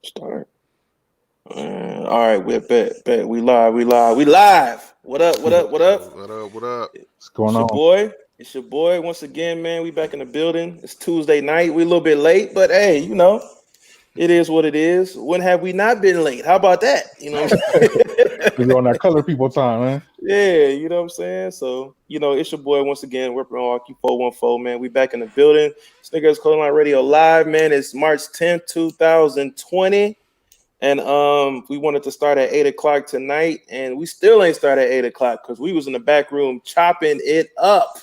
Start. All right, we're bet. We live. What up? What up? What up? What up? What's going It's your on? boy. It's your boy once again, man. We back in the building. It's Tuesday night. We a little bit late, but hey, it is what it is. When have we not been late? How about that? You know what I'm saying? We on that color people time, man. Yeah, you know what I'm saying? So, it's your boy once again. We're on RQ414, man. We back in the building. Sneakers Clothing Line Radio Live, man. It's March 10th, 2020. And we wanted to start at 8 o'clock tonight, and we still ain't start at 8 o'clock because we was in the back room chopping it up.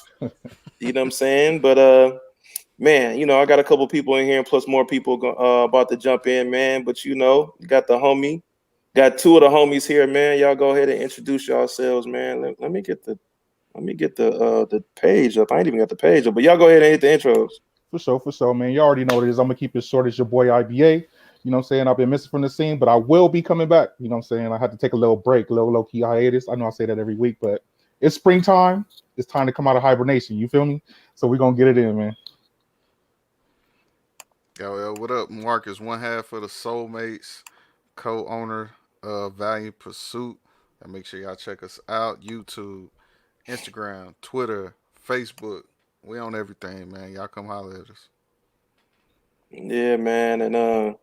You know what I'm saying? But man, I got a couple people in here, and plus more people about to jump in, man. But you got the homie, got two of the homies here, man. Y'all go ahead and introduce yourselves, man. Let me get the page up. I ain't even got the page up, but y'all go ahead and hit the intros. For sure, man. You already know what it is. I'm gonna keep it short as your boy IBA. You know what I'm saying? I've been missing from the scene, but I will be coming back. You know what I'm saying? I had to take a little break, a little low key hiatus. I know I say that every week, but it's springtime. It's time to come out of hibernation. You feel me? So we're gonna get it in, man. Yo, what up? Marcus, one half of the Soulmates, co-owner of Valiant Pursuit. And make sure y'all check us out. YouTube, Instagram, Twitter, Facebook. We on everything, man. Y'all come holler at us. Yeah, man, and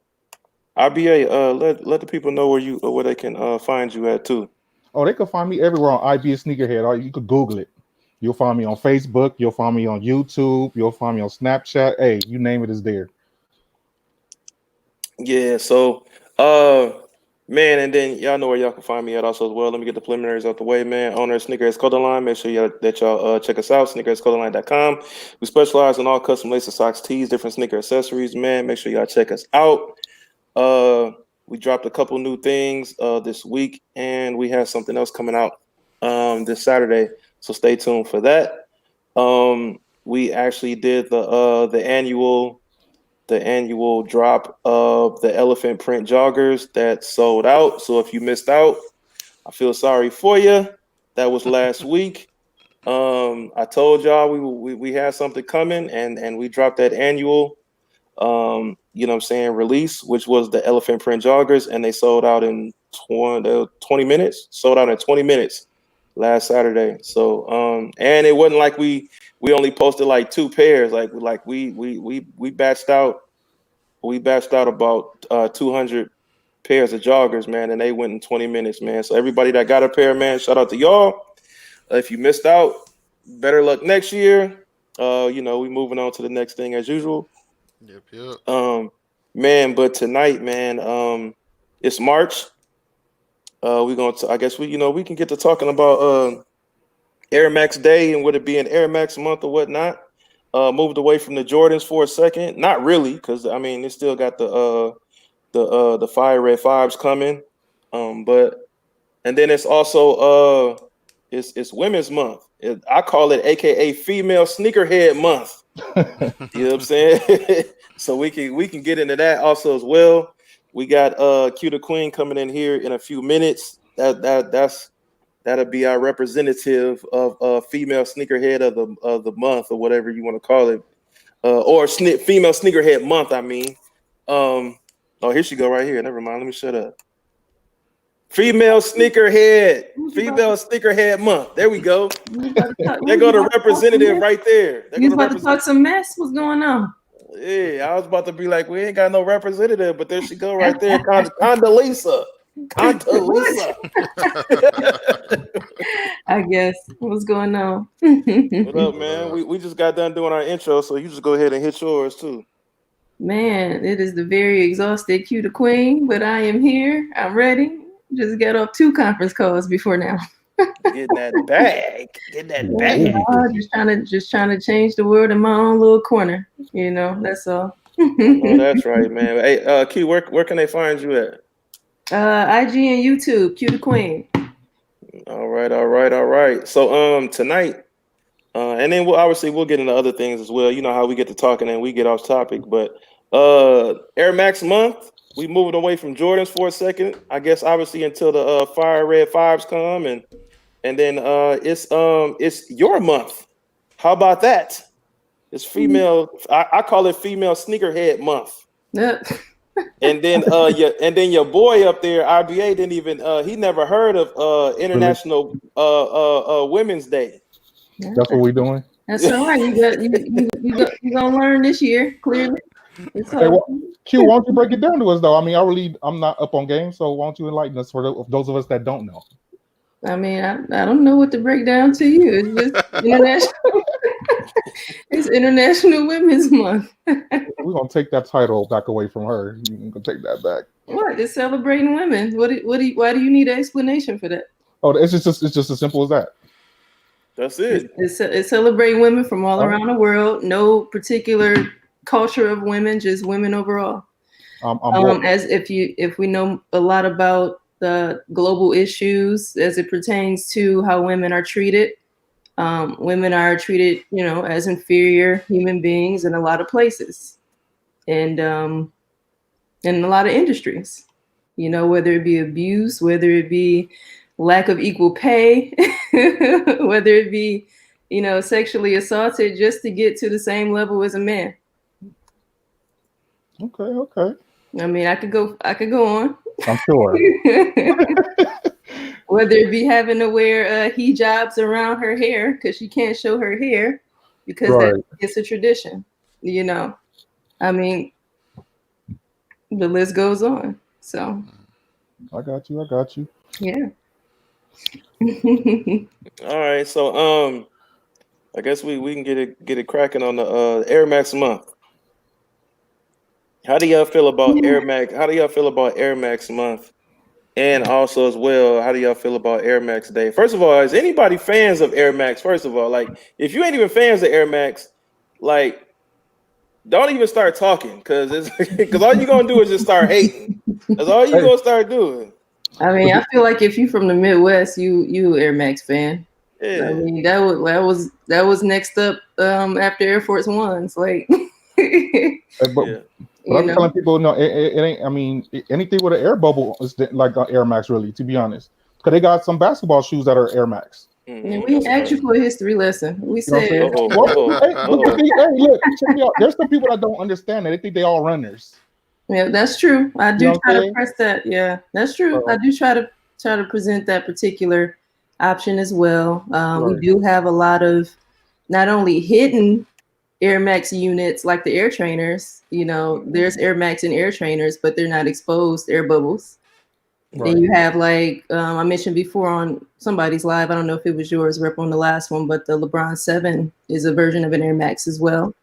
IBA, let the people know where they can find you at too. Oh, they can find me everywhere on IBA Sneakerhead. Or you could Google it. You'll find me on Facebook. You'll find me on YouTube. You'll find me on Snapchat. Hey, you name it, is there. Yeah, so man, and then y'all know where y'all can find me at also as well. Let me get the preliminaries out the way, man. Owner of Sneakerheads Clothing Line. Make sure y'all check us out, sneakerheadsclothingline.com. We specialize in all custom laces, socks, tees, different sneaker accessories, man. Make sure y'all check us out. We dropped a couple new things this week, and we have something else coming out this Saturday. So stay tuned for that. We actually did the annual drop of the elephant print joggers that sold out. So if you missed out, I feel sorry for you. That was last week. I told y'all we had something coming, and we dropped that annual release, which was the elephant print joggers, and they sold out in 20 minutes. Sold out in 20 minutes last Saturday. So and it wasn't like we only posted like two pairs. Like we batched out about 200 pairs of joggers, man, and they went in 20 minutes, man. So everybody that got a pair, man, shout out to y'all. If you missed out, better luck next year. We moving on to the next thing as usual. Yep. Man, but tonight, man, it's March. We're gonna. I guess we can get to talking about Air Max Day and would it be an Air Max month or whatnot. Moved away from the Jordans for a second. Not really, because I mean, they still got the fire red fives coming. But and then it's also it's Women's Month. I call it AKA Female Sneakerhead Month. You know what I'm saying? So we can get into that also as well. We got Q the Queen coming in here in a few minutes. That'll be our representative of female sneakerhead of the month or whatever you want to call it, or female sneakerhead month. I mean, oh, here she go right here. Never mind. Let me shut up. Female sneakerhead month. There we go. There go the representative right there. You about to talk some mess? What's going on? Yeah, I was about to be like, we ain't got no representative, but there she go right there. Condoleezza. I guess. What's going on? What up, man? We just got done doing our intro, so you just go ahead and hit yours too. Man, it is the very exhausted Q the Queen, but I am here. I'm ready. Just got off 2 conference calls before now. Getting that bag. Just trying to change the world in my own little corner. That's all. Oh, that's right, man. Hey, Q, where can they find you at? IG and YouTube, Q the Queen. All right. So tonight, and then we'll get into other things as well. You know how we get to talking and we get off topic, but Air Max month, we moved away from Jordans for a second. I guess obviously until the fire red fives come and then it's your month. How about that? It's female. I call it female sneakerhead month. And then your boy up there, RBA didn't even he never heard of International Women's Day. That's what we're doing. That's all right. You gonna learn this year, clearly. It's Hey, all. well, Q, why don't you break it down to us though? I mean, I'm not up on games, so why don't you enlighten us for those of us that don't know? I mean, I don't know what to break down to you. It's just international. It's International Women's Month. We're gonna take that title back away from her. You can take that back. What? It's celebrating women. Why do you need an explanation for that? Oh, it's just as simple as that. That's it. It's celebrating women from all around the world. No particular culture of women, just women overall. As if we know a lot about the global issues as it pertains to how women are treated. Women are treated, as inferior human beings in a lot of places, and in a lot of industries. Whether it be abuse, whether it be lack of equal pay, whether it be, sexually assaulted just to get to the same level as a man. Okay. I mean, I could go on. I'm sure. Whether it be having to wear hijabs around her hair because she can't show her hair because it's a tradition. I mean, the list goes on. So I got you. Yeah. All right, so I guess we can get it cracking on the Air Max month. How do y'all feel about Air Max? How do y'all feel about Air Max month? And also as well, how do y'all feel about Air Max Day? First of all, is anybody fans of Air Max? First of all, like if you ain't even fans of Air Max, like don't even start talking because all you're gonna do is just start hating. That's all you're gonna start doing. I mean, I feel like if you from the Midwest, you Air Max fan. Yeah. I mean, that was next up after Air Force Ones, like. But I'm telling people, no, it ain't. I mean, anything with an air bubble is like Air Max, really, to be honest. Because they got some basketball shoes that are Air Max. And we asked you for a history lesson. We said, hey, look, check me out. There's some people that don't understand that. They think they all runners. Yeah, that's true. I do try to press that. Yeah, that's true. I do try to present that particular option as well. We do have a lot of not only hidden Air Max units like the Air Trainers. There's Air Max and Air Trainers, but they're not exposed air bubbles. Then you have like I mentioned before on somebody's live. I don't know if it was yours, Rep, on the last one, but the LeBron 7 is a version of an Air Max as well.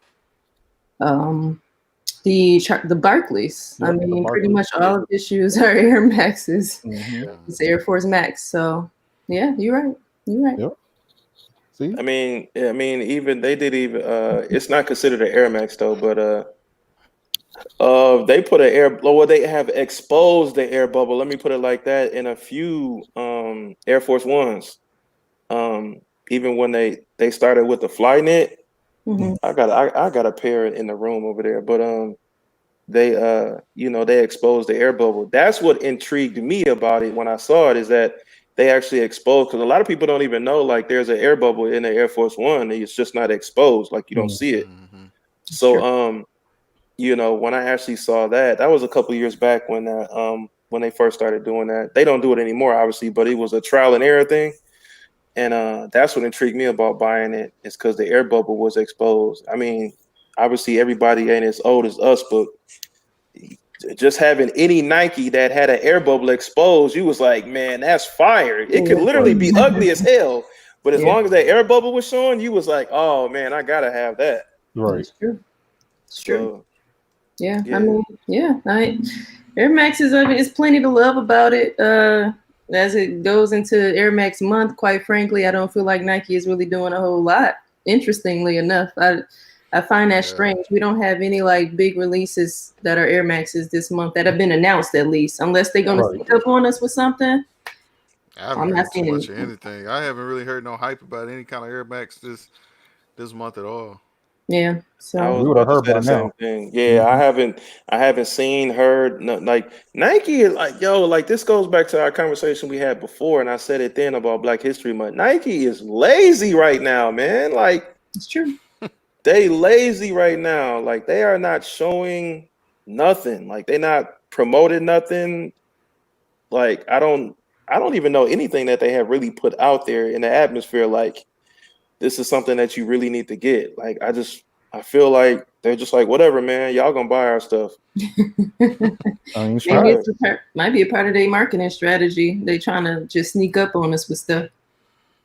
The Barclays. I mean, pretty much all of the shoes are Air Maxes. It's Air Force Max. So yeah, you're right. Yep. See? I mean, even they did even. It's not considered an Air Max though, but they put an air. Well, they have exposed the air bubble. Let me put it like that in a few Air Force Ones. Even when they started with the Flynet, I got a pair in the room over there, but they exposed the air bubble. That's what intrigued me about it when I saw it, is that they actually exposed, because a lot of people don't even know like there's an air bubble in the Air Force One. It's just not exposed, like you don't see it. So when I actually saw that was a couple years back when they first started doing that. They don't do it anymore, obviously, but it was a trial and error thing. And that's what intrigued me about buying it, is because the air bubble was exposed. I mean, obviously everybody ain't as old as us, but just having any Nike that had an air bubble exposed, you was like, man, that's fire. It could literally be ugly as hell, but as long as that air bubble was showing, you was like, oh man, I gotta have that. Right. It's true. It's true. Yeah. I mean, Air Maxes, I mean, it's plenty to love about it. As it goes into Air Max month, quite frankly, I don't feel like Nike is really doing a whole lot. Interestingly enough, I find that strange. We don't have any like big releases that are Air Maxes this month that have been announced, at least, unless they're gonna sneak up on us with something. I haven't heard too much of anything. I haven't really heard no hype about any kind of Air Max this month at all. Yeah, so I was about to say the same thing. Yeah, I haven't heard like Nike is like, like this goes back to our conversation we had before, and I said it then about Black History Month. Nike is lazy right now, man. Like it's true. They lazy right now. Like they are not showing nothing. Like they not promoted nothing. Like I don't even know anything that they have really put out there in the atmosphere. Like this is something that you really need to get. Like I feel like they're just like, whatever, man, y'all gonna buy our stuff. Maybe might be a part of their marketing strategy. They trying to just sneak up on us with stuff,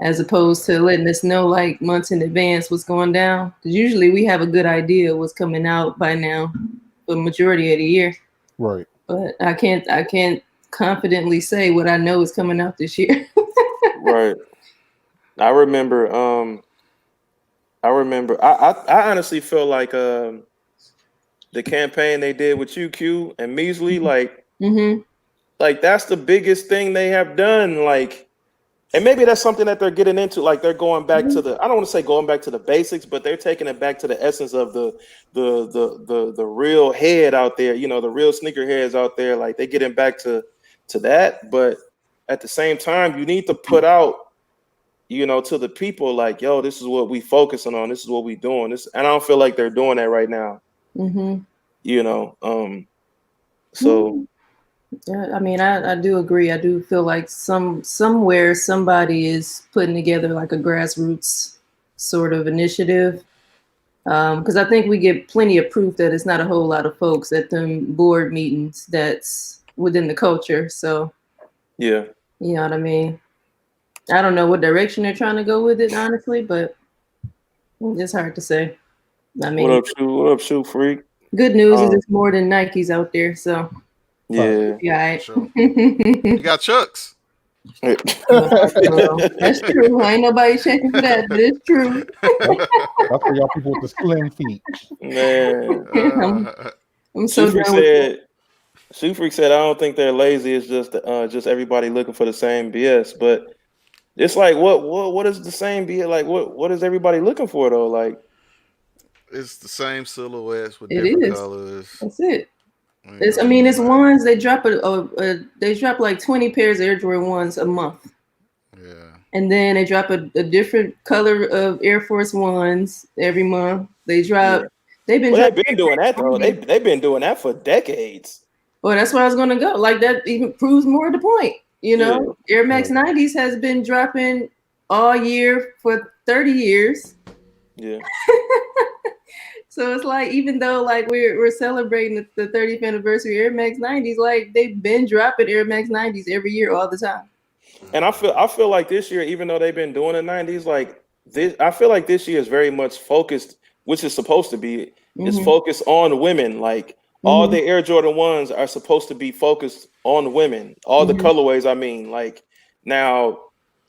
as opposed to letting us know like months in advance what's going down. Because usually we have a good idea what's coming out by now, the majority of the year. Right. But I can't confidently say what I know is coming out this year. Right. I remember. I honestly feel like the campaign they did with UQ and Measly, like, like that's the biggest thing they have done. Like, and maybe that's something that they're getting into. Like they're going back to the, I don't want to say going back to the basics, but they're taking it back to the essence of the real head out there, you know, the real sneakerheads out there. Like they're getting back to that. But at the same time, you need to put out, you know, to the people like, yo, this is what we focusing on. This is what we doing. This, and I don't feel like they're doing that right now. You know, so. Yeah, I mean, I do agree. I do feel like somewhere somebody is putting together like a grassroots sort of initiative. Because I think we get plenty of proof that it's not a whole lot of folks at them board meetings that's within the culture. So, yeah, you know what I mean? I don't know what direction they're trying to go with it, honestly, but it's hard to say. I mean, what up, shoe freak? Good news is it's more than Nikes out there, so yeah, yeah. Sure. You got Chucks. That's true. Ain't nobody checking for that, but it's true. That's for y'all people with the slim feet. Man, I'm so done with Shoe Freak said, I don't think they're lazy. It's just everybody looking for the same BS. But it's like, what is the same BS? Like, what is everybody looking for though? Like, it's the same silhouettes with different colors. That's it. It's ones they drop they drop like 20 pairs of Air Jordan 1s a month. Yeah. And then they drop a different color of Air Force 1s every month. They drop. Yeah. They've been doing that though. They've been doing that for decades. Well, that's where I was gonna go. Like that even proves more of the point. You know, Air Max 90s has been dropping all year for 30 years. Yeah. So it's like, even though like we're celebrating the 30th anniversary of Air Max 90s, like they've been dropping Air Max 90s every year all the time. And I feel like this year, even though they've been doing the 90s, like this, I feel like this year is very much focused, which is supposed to be, is focused on women. Like all the Air Jordan 1s are supposed to be focused on women. All the colorways, I mean, like now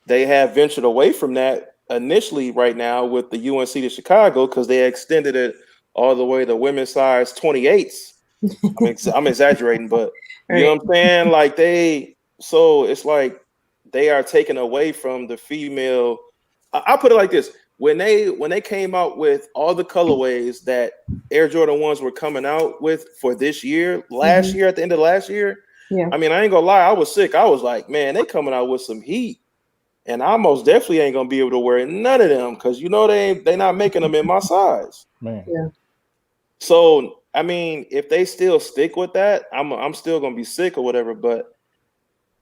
they have ventured away from that initially right now with the UNC to Chicago because they extended it all the way to women's size 28s. I'm exaggerating, but you know what I'm saying? Like so it's like they are taken away from the female. I'll put it like this. When they came out with all the colorways that Air Jordan 1s were coming out with for this year, last year, at the end of last year, I mean, I ain't gonna lie, I was sick. I was like, man, they coming out with some heat. And I most definitely ain't gonna be able to wear none of them because you know they not making them in my size. Man. Yeah. So I mean, if they still stick with that, I'm still gonna be sick or whatever. But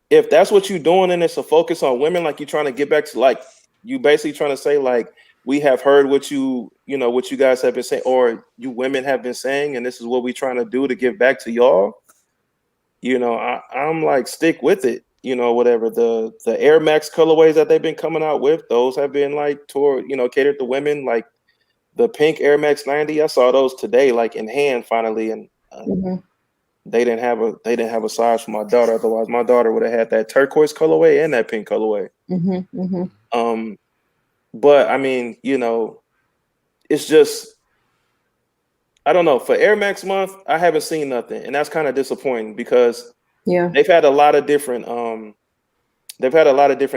if that's what you're doing and it's a focus on women, like you're trying to get back to, like you basically trying to say like we have heard what you guys have been saying, or you women have been saying, and this is what we're trying to do to give back to y'all. You know, I'm like stick with it. You know, whatever the Air Max colorways that they've been coming out with, those have been like catered to women. Like the pink Air Max 90, I saw those today, like in hand finally, and they didn't have a size for my daughter. Otherwise, my daughter would have had that turquoise colorway and that pink colorway. But I mean, you know, it's just I don't know. For Air Max month, I haven't seen nothing, and that's kind of disappointing because they've had a lot of different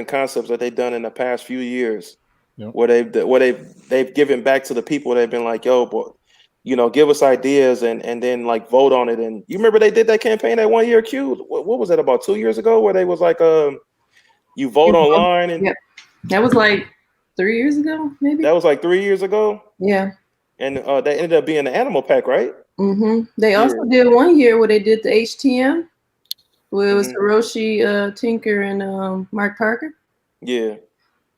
concepts that they've done in the past few years. Where they've given back to the people. They've been like, yo, boy, you know, give us ideas and then like vote on it. And you remember they did that campaign that 1 year Q? What was that, about 2 years ago, where they was like, you vote online and that was like 3 years ago, maybe. That was like 3 years ago. Yeah. and that ended up being the animal pack, right? They also did one year where they did the HTM, where it was Hiroshi Tinker and Mark Parker. Yeah.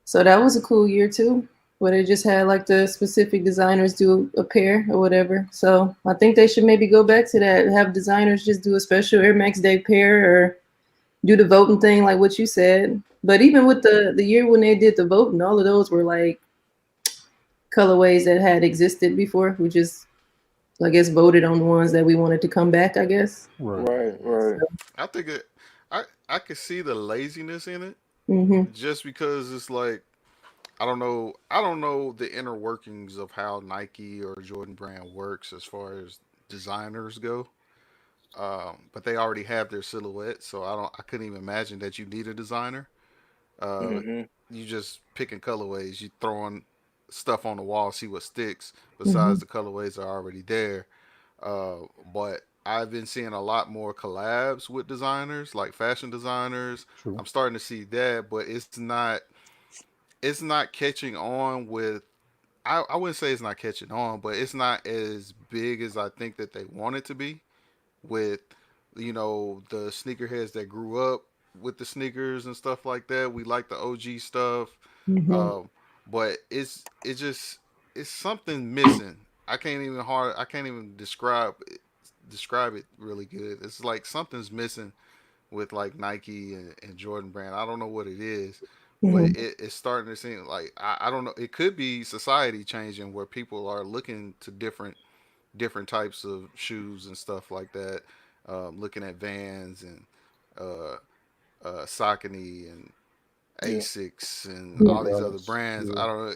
So that was a cool year too, where they just had like the specific designers do a pair or whatever. So I think they should maybe go back to that, have designers just do a special Air Max Day pair or do the voting thing like what you said. But even with the year when they did the voting, all of those were like colorways that had existed before. We just, I guess, voted on the ones that we wanted to come back, I guess. Right. I think I could see the laziness in it, Mm-hmm. just because it's like I don't know the inner workings of how Nike or Jordan Brand works as far as designers go. But they already have their silhouette, so I couldn't even imagine that you need a designer. Uh, Mm-hmm. you just picking colorways, you throwing stuff on the wall, see what sticks. Mm-hmm. Besides the colorways are already there. But I've been seeing a lot more collabs with designers, like fashion designers. True. I'm starting to see that, but it's not catching on with. I wouldn't say it's not catching on, but it's not as big as I think that they want it to be with the sneakerheads that grew up with the sneakers and stuff like that. We like the OG stuff, Mm-hmm. um, but it's something missing. I can't even describe it really good. It's like something's missing with like Nike and Jordan Brand. I don't know what it is, but Mm-hmm. it's starting to seem like I don't know. It could be society changing where people are looking to different types of shoes and stuff like that. Looking at Vans and uh, Saucony and Yeah. Asics and New all these other Balance. brands. Yeah. I don't know.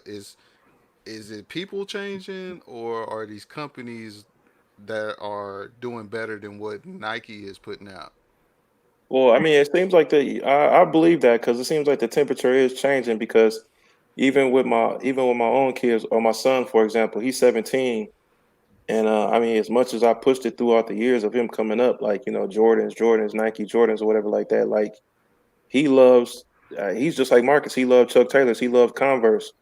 Is it people changing or are these companies that are doing better than what Nike is putting out? Well, I mean, it seems like I believe that because it seems like the temperature is changing because even with my own kids or my son, for example, he's 17, and I mean, as much as I pushed it throughout the years of him coming up, like Jordans, Nike Jordans, or whatever like that, like he loves. He's just like Marcus. He loved Chuck Taylors. He loved Converse.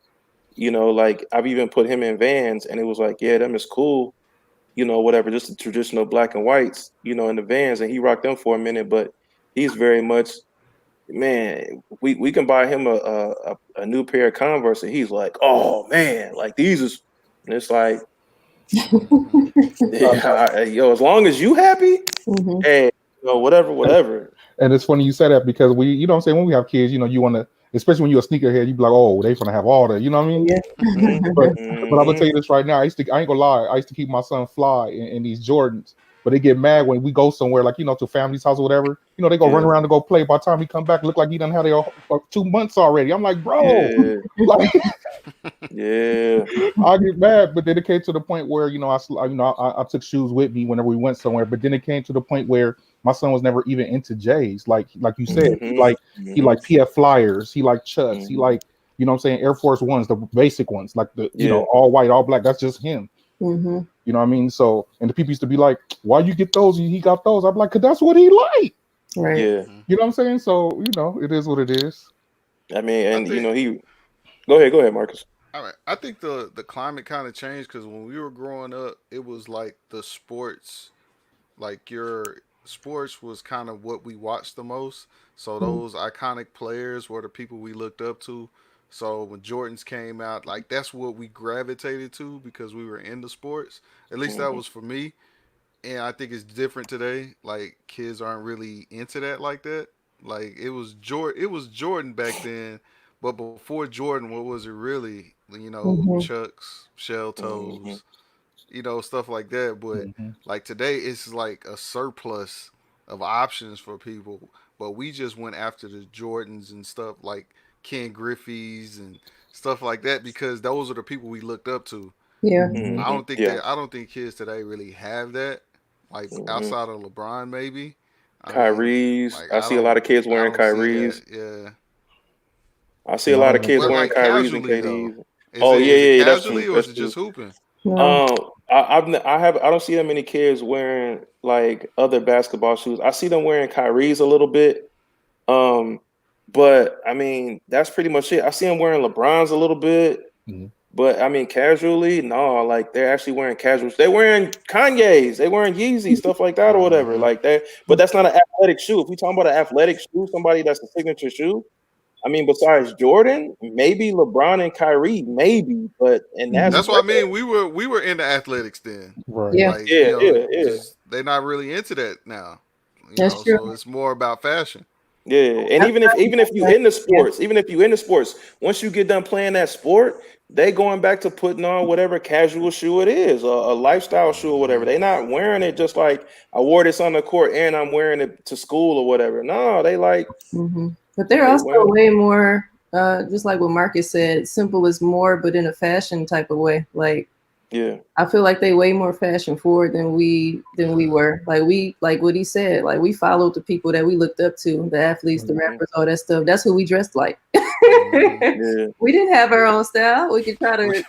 Like I've even put him in Vans, and it was like, yeah, them is cool. Whatever, just the traditional black and whites, in the Vans, and he rocked them for a minute, but he's very much, man, we can buy him a new pair of Converse, and he's like, oh man, like these is, and it's like, yeah, as long as you happy, Mm-hmm. hey, whatever. And it's funny you say that because you know what I'm saying, when we have kids, you want to, especially when you're a sneakerhead, you be like, oh, they gonna have all that, you know what I mean? Yeah. Hmm. But I'm gonna Hmm. tell you this right now. I ain't gonna lie. I used to keep my son fly in these Jordans, but they get mad when we go somewhere, like to family's house or whatever. They go run Yeah, around to go play. By the time he come back, look like he done had it 2 months already. I'm like, bro, yeah, like yeah, I get mad. But then it came to the point where I took shoes with me whenever we went somewhere. But then it came to the point where my son was never even into J's. Like you said, he hmm like he hmm like PF Flyers. He like Chucks. He hmm like what I'm saying, Air Force Ones, the basic ones, like the yeah, all white, all black. That's just him. Mm-hmm. You know what I mean? So, and the people used to be like, "Why you get those? He got those." I'm like, "Cause that's what he like." Right. yeah. You know what I'm saying? So, it is what it is. I mean, I and think he. Go ahead, Marcus. all right. I think the climate kind of changed because when we were growing up, it was like the sports, like your sports was kind of what we watched the most. So those iconic players were the people we looked up to. So when Jordans came out, like that's what we gravitated to because we were into sports. At least that Hmm. was for me. And I think it's different today. Like kids aren't really into that like that. Like it was Jordan back then, but before Jordan, what was it really? Mm-hmm. Chucks, shell Hmm. toes, stuff like that. But Mm-hmm. like today, it's like a surplus of options for people. But we just went after the Jordans and stuff like Ken Griffey's and stuff like that because those are the people we looked up to. Yeah. Mm-hmm. Yeah. I don't think kids today really have that. Like Hmm. outside of LeBron, maybe. I mean, Kyrie's. like I see a lot of kids I wearing don't see Kyrie's. that. Yeah. I see a Yeah, I lot don't of even kids But touch. wearing like Kyrie's and casually though, KD's. is Oh it yeah, is it yeah, yeah. That's true. casually or is That's it true. just hooping? No. I don't see that many kids wearing like other basketball shoes. I see them wearing Kyrie's a little bit. Um, but I mean that's pretty much it. I see them wearing LeBron's a little bit. Mm-hmm. But I mean, casually, no, like they're actually wearing casuals. They're wearing Kanye's, they wearing Yeezy, stuff like that, or whatever. Like that, but that's not an athletic shoe. If we talking about an athletic shoe, somebody that's a signature shoe. I mean, besides Jordan, maybe LeBron and Kyrie, maybe, but and That's what I mean. We were into athletics then. Right. Yeah. Like, yeah. just they're not really into that now. That's true. So it's more about fashion. Yeah, and even if you in the sports, once you get done playing that sport, they going back to putting on whatever casual shoe it is, a lifestyle shoe or whatever. They not wearing it just like I wore this on the court and I'm wearing it to school or whatever. No, they like. But they're also way more, just like what Marcus said, simple is more, but in a fashion type of way. Like, yeah, I feel like they way more fashion forward than we were. Like what he said, like we followed the people that we looked up to, the athletes, the rappers, all that stuff. That's who we dressed like. yeah. We didn't have our own style. We could try to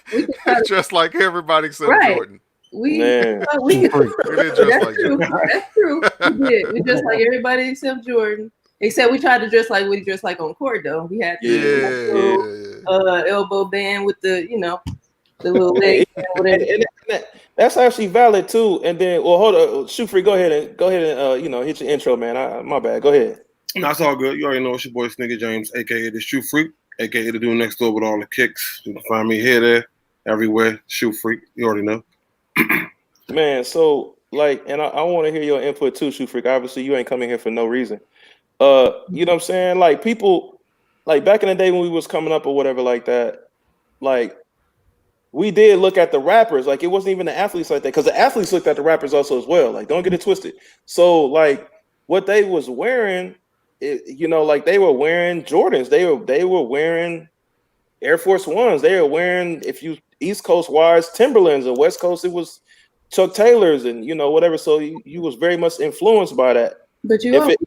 Just like everybody except Jordan. We Man. We didn't dress like Jordan. That's true. We did. We dressed like everybody except Jordan. Except we tried to dress like what he dressed like on court though. We had the elbow band with the, the little leg. And that's actually valid too. And then, well, hold on, Shoe Free, go ahead and hit your intro, man. My bad. Go ahead. No, it's all good. You already know it's your boy Sneaker James, aka the Shoe Freak, aka the dude next door with all the kicks. You can find me here, there, everywhere. Shoe Freak. You already know. Man, so like, and I want to hear your input too, Shoe Freak. Obviously, you ain't coming here for no reason. You know what I'm saying? Like people, like back in the day when we was coming up or whatever like that, like we did look at the rappers. Like it wasn't even the athletes like that, because the athletes looked at the rappers also as well. Like don't get it twisted. So like what they was wearing, like they were wearing Jordans. They were wearing Air Force Ones. They were wearing, if you East Coast wise, Timberlands, or West Coast it was Chuck Taylors and whatever. So you was very much influenced by that. But if it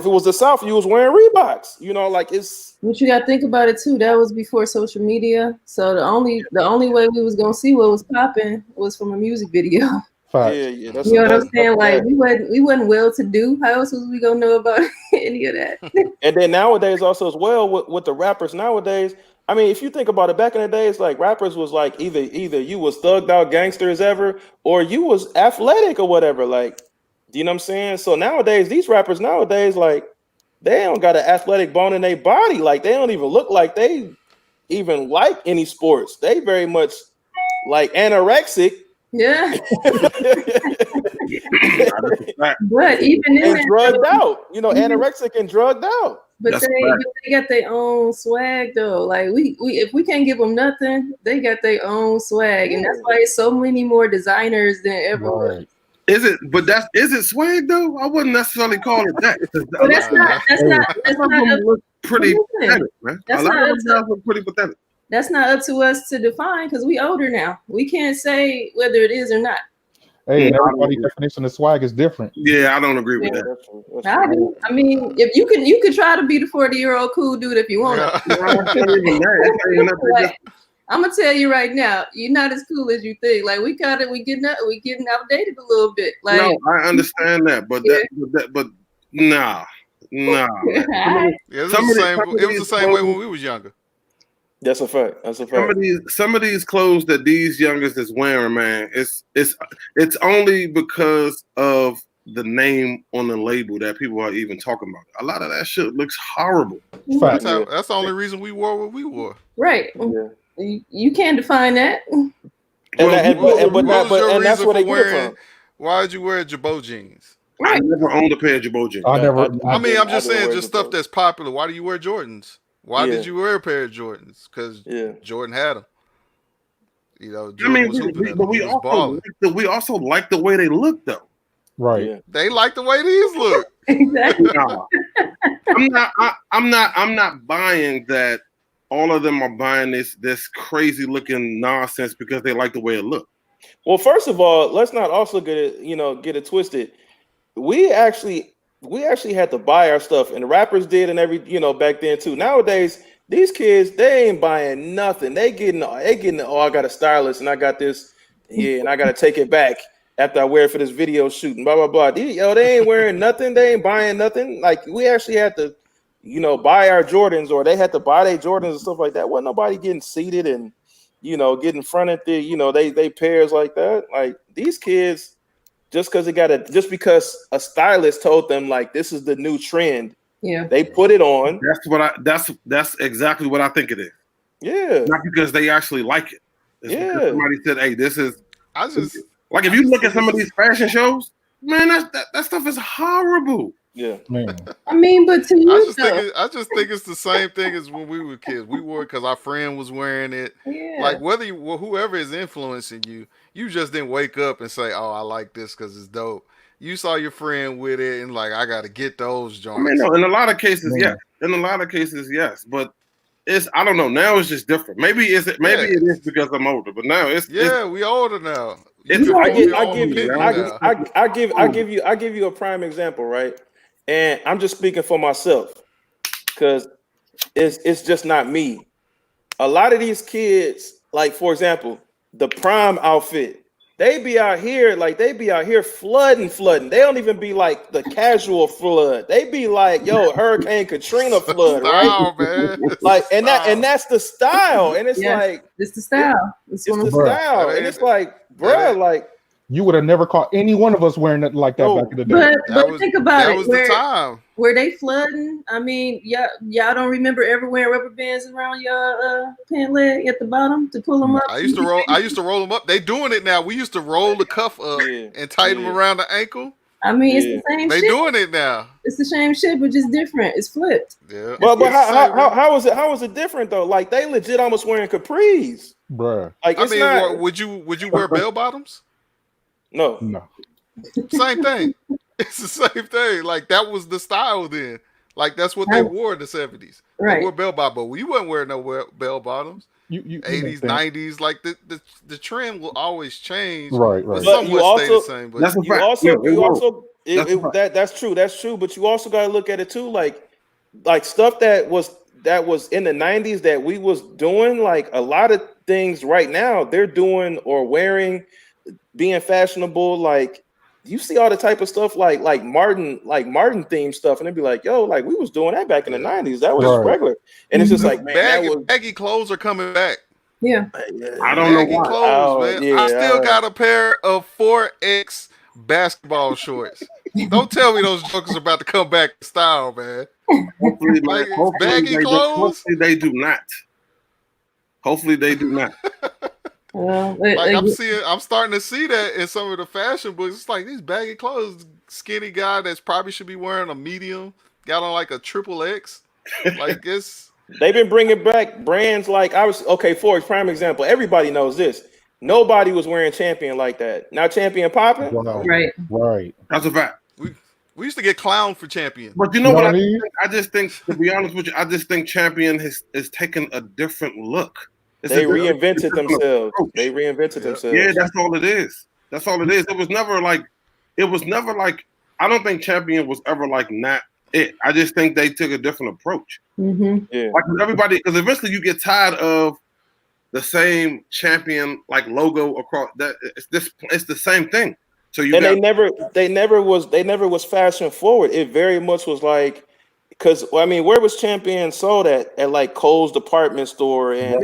was the South, you was wearing Reeboks. Like it's. But you got to think about it too. That was before social media, so the only way we was gonna see what was popping was from a music video. Yeah. That's what I'm saying. Like we wasn't well to do. How else was we gonna know about any of that? And then nowadays also as well with the rappers nowadays. I mean, if you think about it, back in the days, like rappers was like either you was thugged out gangster as ever, or you was athletic or whatever. Like. You know what I'm saying? So nowadays, these rappers nowadays, like, they don't got an athletic bone in their body. Like, they don't even look like they even like any sports. They very much like anorexic. Yeah. But even in and drugged out, anorexic and drugged out. But they got their own swag though. Like we if we can't give them nothing, they got their own swag, and that's why it's so many more designers than ever was. Is it swag though? I wouldn't necessarily call it that. Well, that's not pretty pathetic, man. That's a lot of them look pretty pathetic. That's not up to us to define because we older now. We can't say whether it is or not. Hey, everybody's definition of swag is different. Yeah, I don't agree with that. I do. I mean, if you could try to be the 40-year-old cool dude if you want to. I'm gonna tell you right now, you're not as cool as you think. Like we getting outdated a little bit. Like no, I understand that, but nah. It was the same way when we was younger. That's a fact. Some of these clothes that these youngest is wearing, man, it's only because of the name on the label that people are even talking about. A lot of that shit looks horrible. That's the only reason we wore what we wore. Right. Yeah. You can't define that. That's what they wear. Why did you wear Jabot jeans? Right. I never owned a pair of Jabot jeans. I'm just saying, just stuff that's popular. Why do you wear Jordans? Why did you wear a pair of Jordans? Because Jordan had them. Jordan was hooping but we also like the way they look, though. Right. Yeah. They like the way these look. Exactly. I'm not buying that. All of them are buying this crazy looking nonsense because they like the way it looks. Well, first of all, let's not also get it twisted. We actually had to buy our stuff, and the rappers did, and back then too. Nowadays, these kids, they ain't buying nothing. They getting I got a stylist and I got this, and I gotta take it back after I wear it for this video shoot and blah blah blah. They ain't wearing nothing. They ain't buying nothing. Like we actually had to. Buy our Jordans, or they had to buy their Jordans and stuff like that. Wasn't nobody getting seated and getting fronted they pairs like that. Like these kids, just because a stylist told them like this is the new trend, they put it on. That's exactly what I think it is. Yeah, not because they actually like it. It's because somebody said, "Hey, this is." If you look at some of these fashion shows, man, that stuff is horrible. Yeah, man. I mean, but to you, I just think it's the same thing as when we were kids. We wore it because our friend was wearing it. Yeah. Like whoever is influencing you, you just didn't wake up and say, "Oh, I like this because it's dope." You saw your friend with it and like, I got to get those joints. I mean, no, in a lot of cases, yes. In a lot of cases, yes. But I don't know. Now it's just different. Maybe it is because I'm older, but now we older now. I give you a prime example, right? And I'm just speaking for myself because it's just not me. A lot of these kids, like for example, the prom outfit, they be out here flooding. They don't even be like the casual flood. They be like, Hurricane Katrina flood, style, right? Man. Like, and that's the style. And it's like it's the style. It's the style. And it's like, bruh, like you would have never caught any one of us wearing it like that back in the day. But think about that it. Was the time. Were they flooding? I mean, y'all don't remember ever wearing rubber bands around your pant leg at the bottom to pull them up? I used to roll them up. They doing it now. We used to roll the cuff up and tighten them around the ankle. I mean, it's the same shit. They doing it now. It's the same shit, but just different. It's flipped. Yeah. But how was it different though? Like they legit almost wearing capris, bruh. Like would you wear bell bottoms? No. Same thing. It's the same thing. Like that was the style then. Like that's what they wore in the 70s. Right. They wore bell bottoms, but we wasn't wearing no bell bottoms. You 80s, 90s, like the trend will always change. Right. But somewhat stay the same. But that's true. That's true. But you also gotta look at it too, like stuff that was in the 90s that we was doing, like a lot of things right now they're doing or wearing, being fashionable. Like you see all the type of stuff like Martin themed stuff, and they'd be like, like we was doing that back in the 90s. That was just regular. And it's just like, man, baggy clothes are coming back. Yeah. I don't know why. Clothes, man. I still got a pair of 4X basketball shorts. Don't tell me those jokers are about to come back in style, man. Hopefully, baggy clothes. Hopefully they do not. Hopefully they do not. I'm starting to see that in some of the fashion books. It's like these baggy clothes, skinny guy that's probably should be wearing a medium, got on like a XXX. Like it's they've been bringing back brands like for prime example. Everybody knows this. Nobody was wearing Champion like that. Now Champion popping. Right. That's a fact. We used to get clowned for Champion. But you know what I mean? I just think, to be honest with you, I just think Champion is taking a different look. They reinvented themselves. Yeah, that's all it is. It was never like I don't think Champion was ever like not it. I just think they took a different approach. Mm-hmm. Yeah. Like everybody, because eventually you get tired of the same Champion like logo across that. It's the same thing. So they never was fashion forward. It very much was like, because where was Champion sold at like Kohl's department store and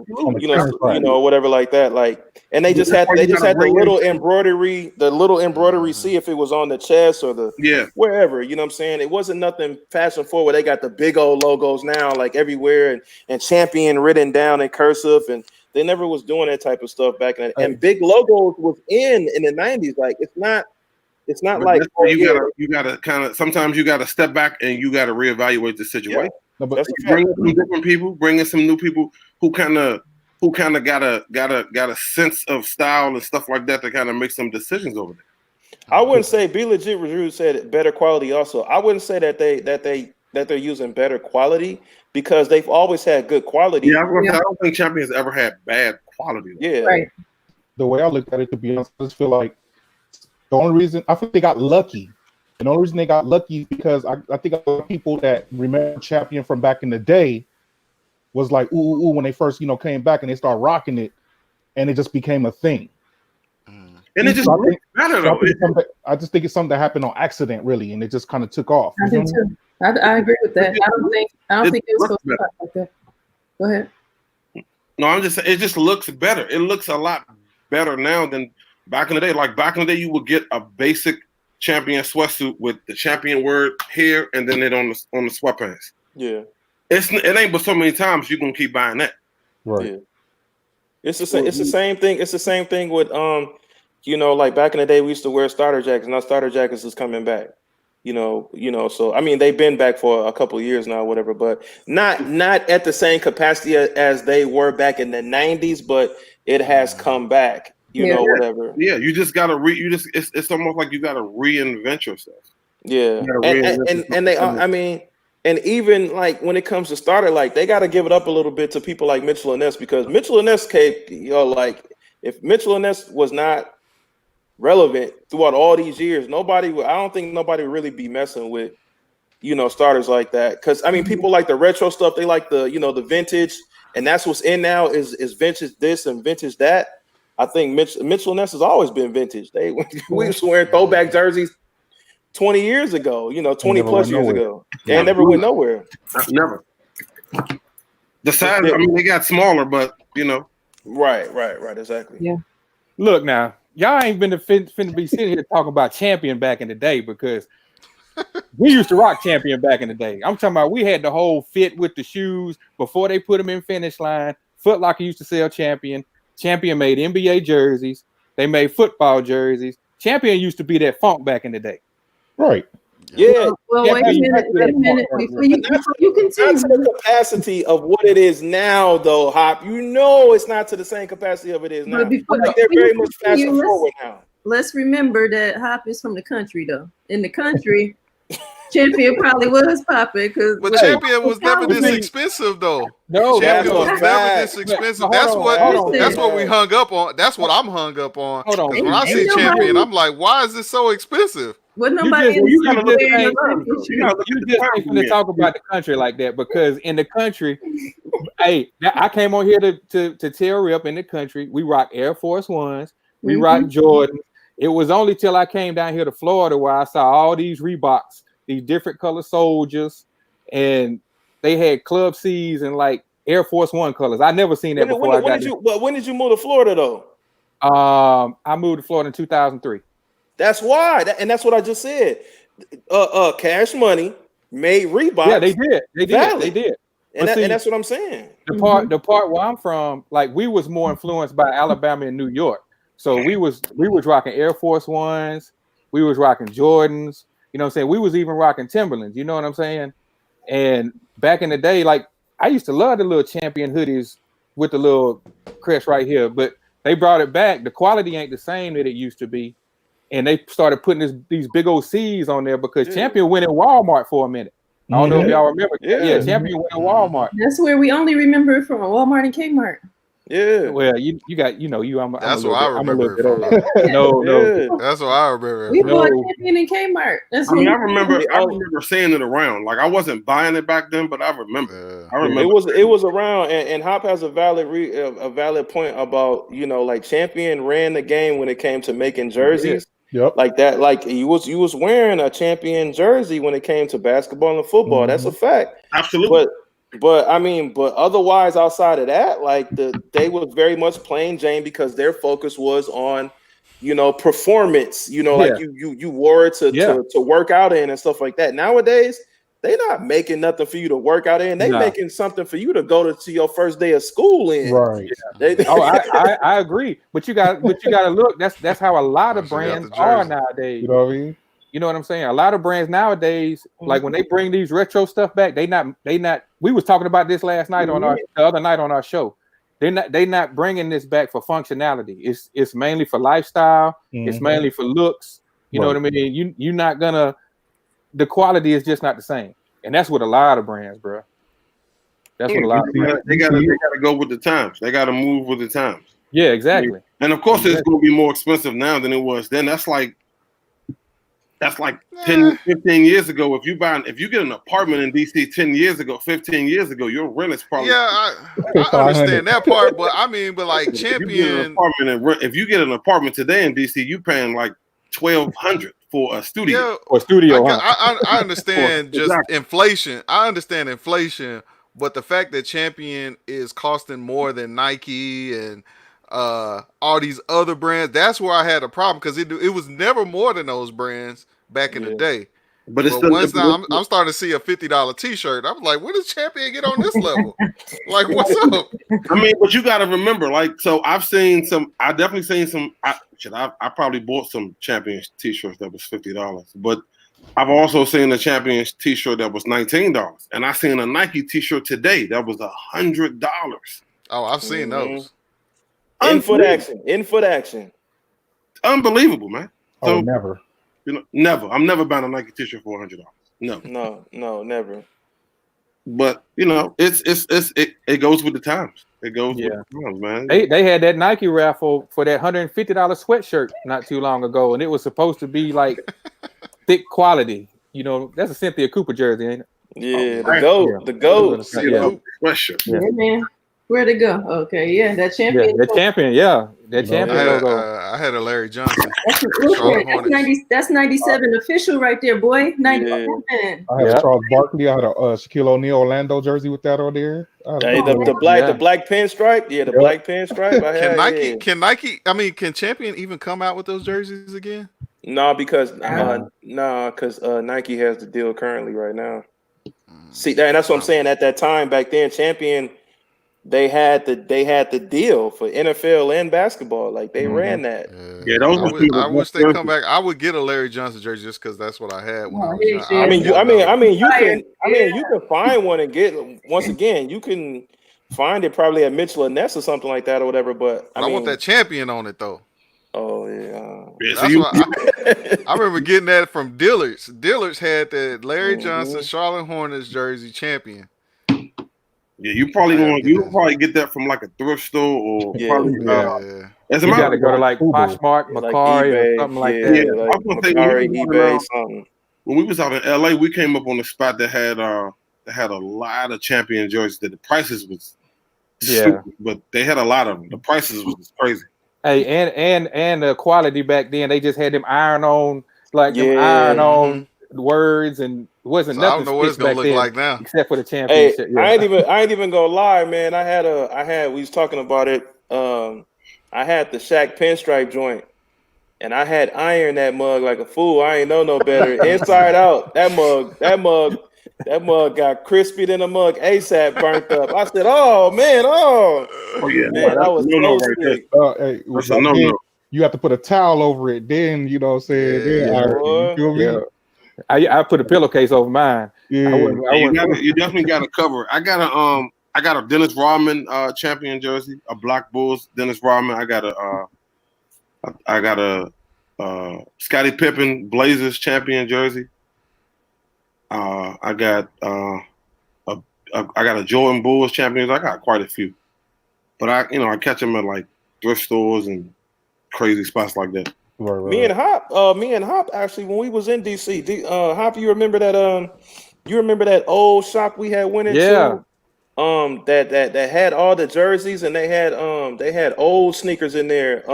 whatever like that, like, and they just had the little embroidery, see if it was on the chest or the wherever, you know what I'm saying? It wasn't nothing fashion forward. They got the big old logos now like everywhere and Champion written down in cursive, and they never was doing that type of stuff back then. And big logos was in the 90s. Like it's not like you gotta kind of sometimes you gotta step back and you gotta reevaluate the situation. No, but bring in some different people, bring in some new people who kind of got a sense of style and stuff like that to kind of make some decisions over there. I wouldn't say Be Legit Review said better quality. Also, I wouldn't say that they're using better quality because they've always had good quality. I don't think Champion's ever had bad quality. Yeah, right. The way I look at it, to be honest, I just feel like the only reason I think they got lucky. And the only reason they got lucky is because I think a lot of people that remember Champion from back in the day was like, ooh, when they first, came back and they started rocking it, and it just became a thing. And it just matter though. I just think it's something that happened on accident, really, and it just kind of took off. I do too. I agree with that. I don't think it was supposed to be like that. Go ahead. No, I'm just saying it just looks better. It looks a lot better now than back in the day. Like back in the day, you would get a basic champion sweatsuit with the champion word here and then it on the sweatpants. Yeah. It ain't but so many times you gonna keep buying that. Right. Yeah. It's the same. It's the same thing. It's the same thing with like back in the day we used to wear starter jackets. Now starter jackets is coming back. So I mean they've been back for a couple of years now, whatever, but not at the same capacity as they were back in the 90s, but it has come back. Whatever. Yeah, you just gotta it's almost like you gotta reinvent yourself. Yeah, and they I mean. And even like when it comes to starter, like they got to give it up a little bit to people like Mitchell and Ness, because Mitchell and Ness like if Mitchell and Ness was not relevant throughout all these years, I don't think nobody would really be messing with, starters like that. Because I mean, people like the retro stuff, they like the, the vintage, and that's what's in now is vintage this and vintage that. I think Mitchell and Ness has always been vintage. We was wearing throwback jerseys 20 years ago, 20 plus years ago. They never went nowhere. Never. The size, I mean, they got smaller, but Right, exactly. Yeah. Look now, y'all ain't finna be sitting here talking about Champion back in the day, because we used to rock Champion back in the day. I'm talking about we had the whole fit with the shoes before they put them in Finish Line. Foot Locker used to sell Champion. Champion made NBA jerseys. They made football jerseys. Champion used to be that funk back in the day. Right. Yeah. Well, wait a minute. Before you continue. Not to the capacity of what it is now, though, Hop. It's not to the same capacity of it is now. They're very much fashion forward now. Let's remember that Hop is from the country, though. In the country, Champion probably was popping but Champion was never this expensive, though. No, Champion was never this expensive. That's what we hung up on. That's what I'm hung up on. Hold on. Because when I see Champion, I'm like, why is this so expensive? What nobody you just to talk about the country like that, because in the country, hey, I came on here to tell Rip in the country, we rock Air Force Ones, we rock Jordan. It was only till I came down here to Florida where I saw all these Reeboks, these different color soldiers, and they had Club C's and like Air Force One colors. I never seen that before. When did you move to Florida though? I moved to Florida in 2003. That's why, and that's what I just said. Cash Money made Reebok. Yeah, they did. And that's what I'm saying. The part where I'm from, like we was more influenced by Alabama and New York. So we was rocking Air Force Ones, we was rocking Jordans. You know what I'm saying? We was even rocking Timberlands. You know what I'm saying? And back in the day, like I used to love the little Champion hoodies with the little crest right here, but they brought it back. The quality ain't the same that it used to be. And they started putting these big old C's on there because Champion went in Walmart for a minute. I don't know if y'all remember. Yeah, Champion went in Walmart. That's where we only remember it from, Walmart and Kmart. Yeah. Well, you got, That's what I remember. No. That's what I remember. We bought Champion and Kmart. I remember seeing it around. Like I wasn't buying it back then, but I remember. It was around, and Hop has a valid point about like Champion ran the game when it came to making jerseys. Yep. Like that, like you was wearing a Champion jersey when it came to basketball and football. That's a fact. Absolutely. But otherwise, outside of that, like they was very much plain Jane because their focus was on, performance. Like you wore it to work out in and stuff like that. Nowadays, they're not making nothing for you to work out in. They making something for you to go to your first day of school in. Right. I agree. But you got to look. That's how a lot of brands are nowadays. You know what I mean? You know what I'm saying? A lot of brands nowadays, like when they bring these retro stuff back, they not. We was talking about this last night the other night on our show. They not bringing this back for functionality. It's mainly for lifestyle. It's mainly for looks. You know what I mean? You're not gonna. The quality is just not the same, and that's what a lot of brands, bro. That's what a lot of brands. They gotta go with the times. They gotta move with the times. Yeah, exactly. And of course, it's gonna be more expensive now than it was then. That's like 10, 15 years ago. If you get an apartment in DC 10 years ago, 15 years ago, your rent is probably I understand that part, but like Champion. If you get an apartment today in DC, you paying like $1,200 for a studio. Or studio. I understand just inflation. I understand inflation, But the fact that Champion is costing more than Nike and all these other brands, that's where I had a problem because it was never more than those brands back in the day. But it's But still, once now I'm starting to see a $50 T-shirt. I was like, when does Champion get on this level? Like, what's up? I mean, but you got to remember, like, so I've seen some. I definitely seen some. I probably bought some Champions T-shirts that was $50, but I've also seen a Champions T-shirt that was $19, and I seen a Nike T-shirt today that was $100. Oh, I've seen those. In-foot action. Unbelievable, man. So, never. Never. I'm never buying a Nike T-shirt for $100. No, never. But it goes with the times. It goes with the times, man. They had that Nike raffle for that $150 sweatshirt not too long ago, and it was supposed to be like thick quality. That's a Cynthia Cooper jersey, ain't it? Yeah, the goat. Sweatshirt. Yeah, man. Where'd it go? Okay, yeah, that Champion. Yeah, that Champion, that Champion logo. I had a Larry Johnson. That's 97 official right there, boy. 97. I had a Charles Barkley. I had a Shaquille O'Neal Orlando jersey with that on there. The black pinstripe. Yeah, the black pinstripe. Can Nike? I mean, can Champion even come out with those jerseys again? No, because Nike has the deal currently right now. See, that's what I'm saying. At that time, back then, Champion. They had the deal for NFL and basketball. Like they ran that. Yeah, those. I wish they come back. I would get a Larry Johnson jersey just because that's what I had when I was young. You can find one and get. Once again, you can find it probably at Mitchell and Ness or something like that or whatever. But I want that Champion on it though. Oh yeah. I remember getting that from Dillard's. Dillard's had that Larry Johnson Charlotte Hornets jersey Champion. Yeah, you probably get that from like a thrift store or probably. You got to go to like Poshmark, Macari, or something like that. Yeah, I was gonna say eBay, something. When we was out in LA, we came up on the spot that had a lot of Champion jerseys. That the prices was stupid, but they had a lot of them. The prices was crazy. Hey, and the quality back then, they just had them iron on words and wasn't nothing. I don't know what it's gonna look like now, except for the championship. Hey, I ain't even gonna lie, man. We was talking about it. I had the Shaq pinstripe joint, and I had iron that mug like a fool. I ain't know no better. Inside out, that mug got crispy than a mug ASAP burnt up. I said, "Oh man, yeah, man, that was no right there. You have to put a towel over it. Then you know what I'm saying. You feel me? I put a pillowcase over mine. Yeah, you definitely got to cover it. I got a Dennis Rodman Champion jersey, a Black Bulls Dennis Rodman. I got a Scottie Pippen Blazers Champion jersey. I got a Jordan Bulls Champions. I got quite a few, but I catch them at like thrift stores and crazy spots like that. Right. Me and Hop actually, when we was in DC, Hop, you remember that old shop we had went into? Yeah. That had all the jerseys and they had old sneakers in there.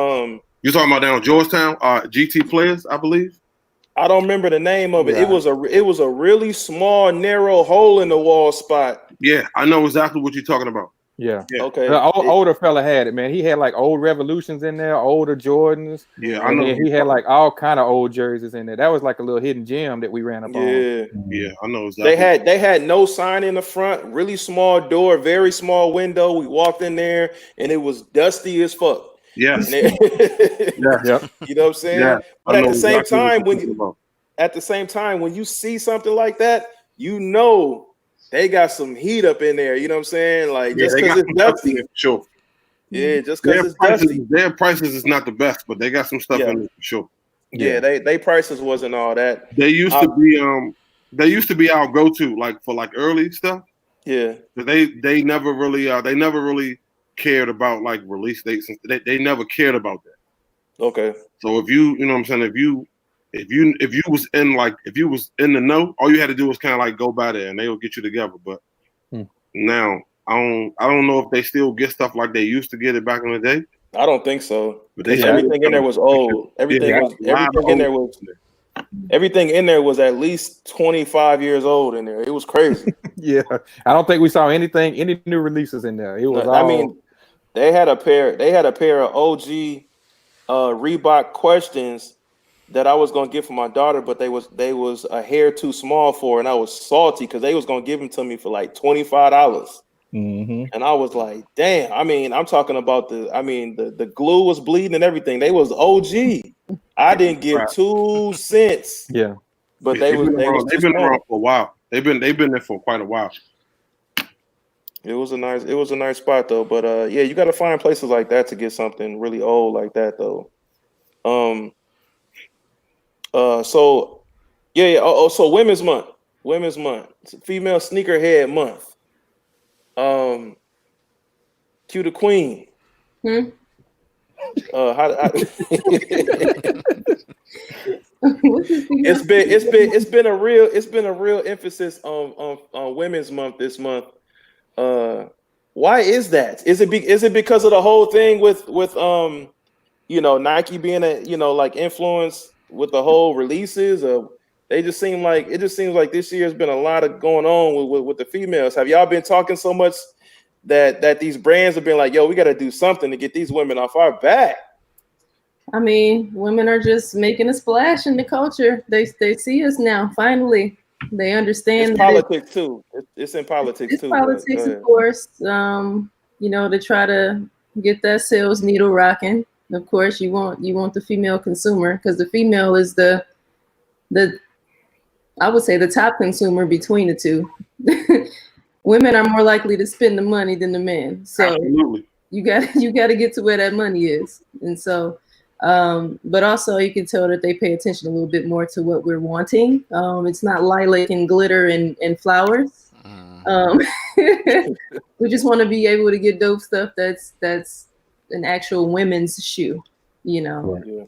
You talking about down in Georgetown? GT Players, I believe. I don't remember the name of it. Yeah. It was a really small, narrow hole in the wall spot. Yeah, I know exactly what you're talking about. Yeah. Okay. The older fella had it, man. He had like old Revolutions in there, older Jordans. Yeah, I know. He had like all kind of old jerseys in there. That was like a little hidden gem that we ran up on. Yeah, I know exactly. They had no sign in the front, really small door, very small window. We walked in there and it was dusty as fuck. Yes. You know what I'm saying? Yeah, but at the same time, when you see something like that, you know they got some heat up in there. You know what I'm saying? Like just because it's dusty. For sure. Yeah, just because it's dusty. Their prices is not the best, but they got some stuff in there for sure. Yeah, they prices wasn't all that. They used to be our go-to, like for like early stuff. Yeah. But they never really cared about like release dates and they never cared about that. Okay. So if you know what I'm saying, if you was in the know, all you had to do was kind of like go by there and they will get you together. But now I don't know if they still get stuff like they used to get it back in the day. I don't think so. But everything in there was old. Everything in there was at least 25 years old in there. It was crazy. Yeah, I don't think we saw any new releases in there. It was No, all. I mean, they had a pair of OG Reebok Questions that I was gonna get for my daughter, but they was a hair too small for her, and I was salty because they was gonna give them to me for like $25. Mm-hmm. And I was like, damn. I mean, I'm talking about the glue was bleeding and everything. They was OG. I didn't give 2 cents. Yeah. But Yeah, they was too they've been small. around for a while. They've been there for quite a while. It was a nice spot though. But yeah, you gotta find places like that to get something really old like that though. So yeah. So Women's Month. It's Female Sneakerhead Month. Q the Queen. It's been a real emphasis on Women's Month this month. Why is that? Is it because of the whole thing with Nike being like influence with the whole releases? It just seems like this year has been a lot of going on with the females. Have y'all been talking so much that these brands have been like, yo, we got to do something to get these women off our back? I mean, women are just making a splash in the culture. They see us now. Finally, they understand. It's politics too. It's in politics it's too. Politics, of course. To try to get that sales needle rocking. Of course, you want the female consumer, because the female is the I would say the top consumer between the two. Women are more likely to spend the money than the men. So absolutely. you got to get to where that money is. And so but also you can tell that they pay attention a little bit more to what we're wanting. It's not lilac and glitter and flowers. We just want to be able to get dope stuff that's an actual women's shoe, Right. Yeah.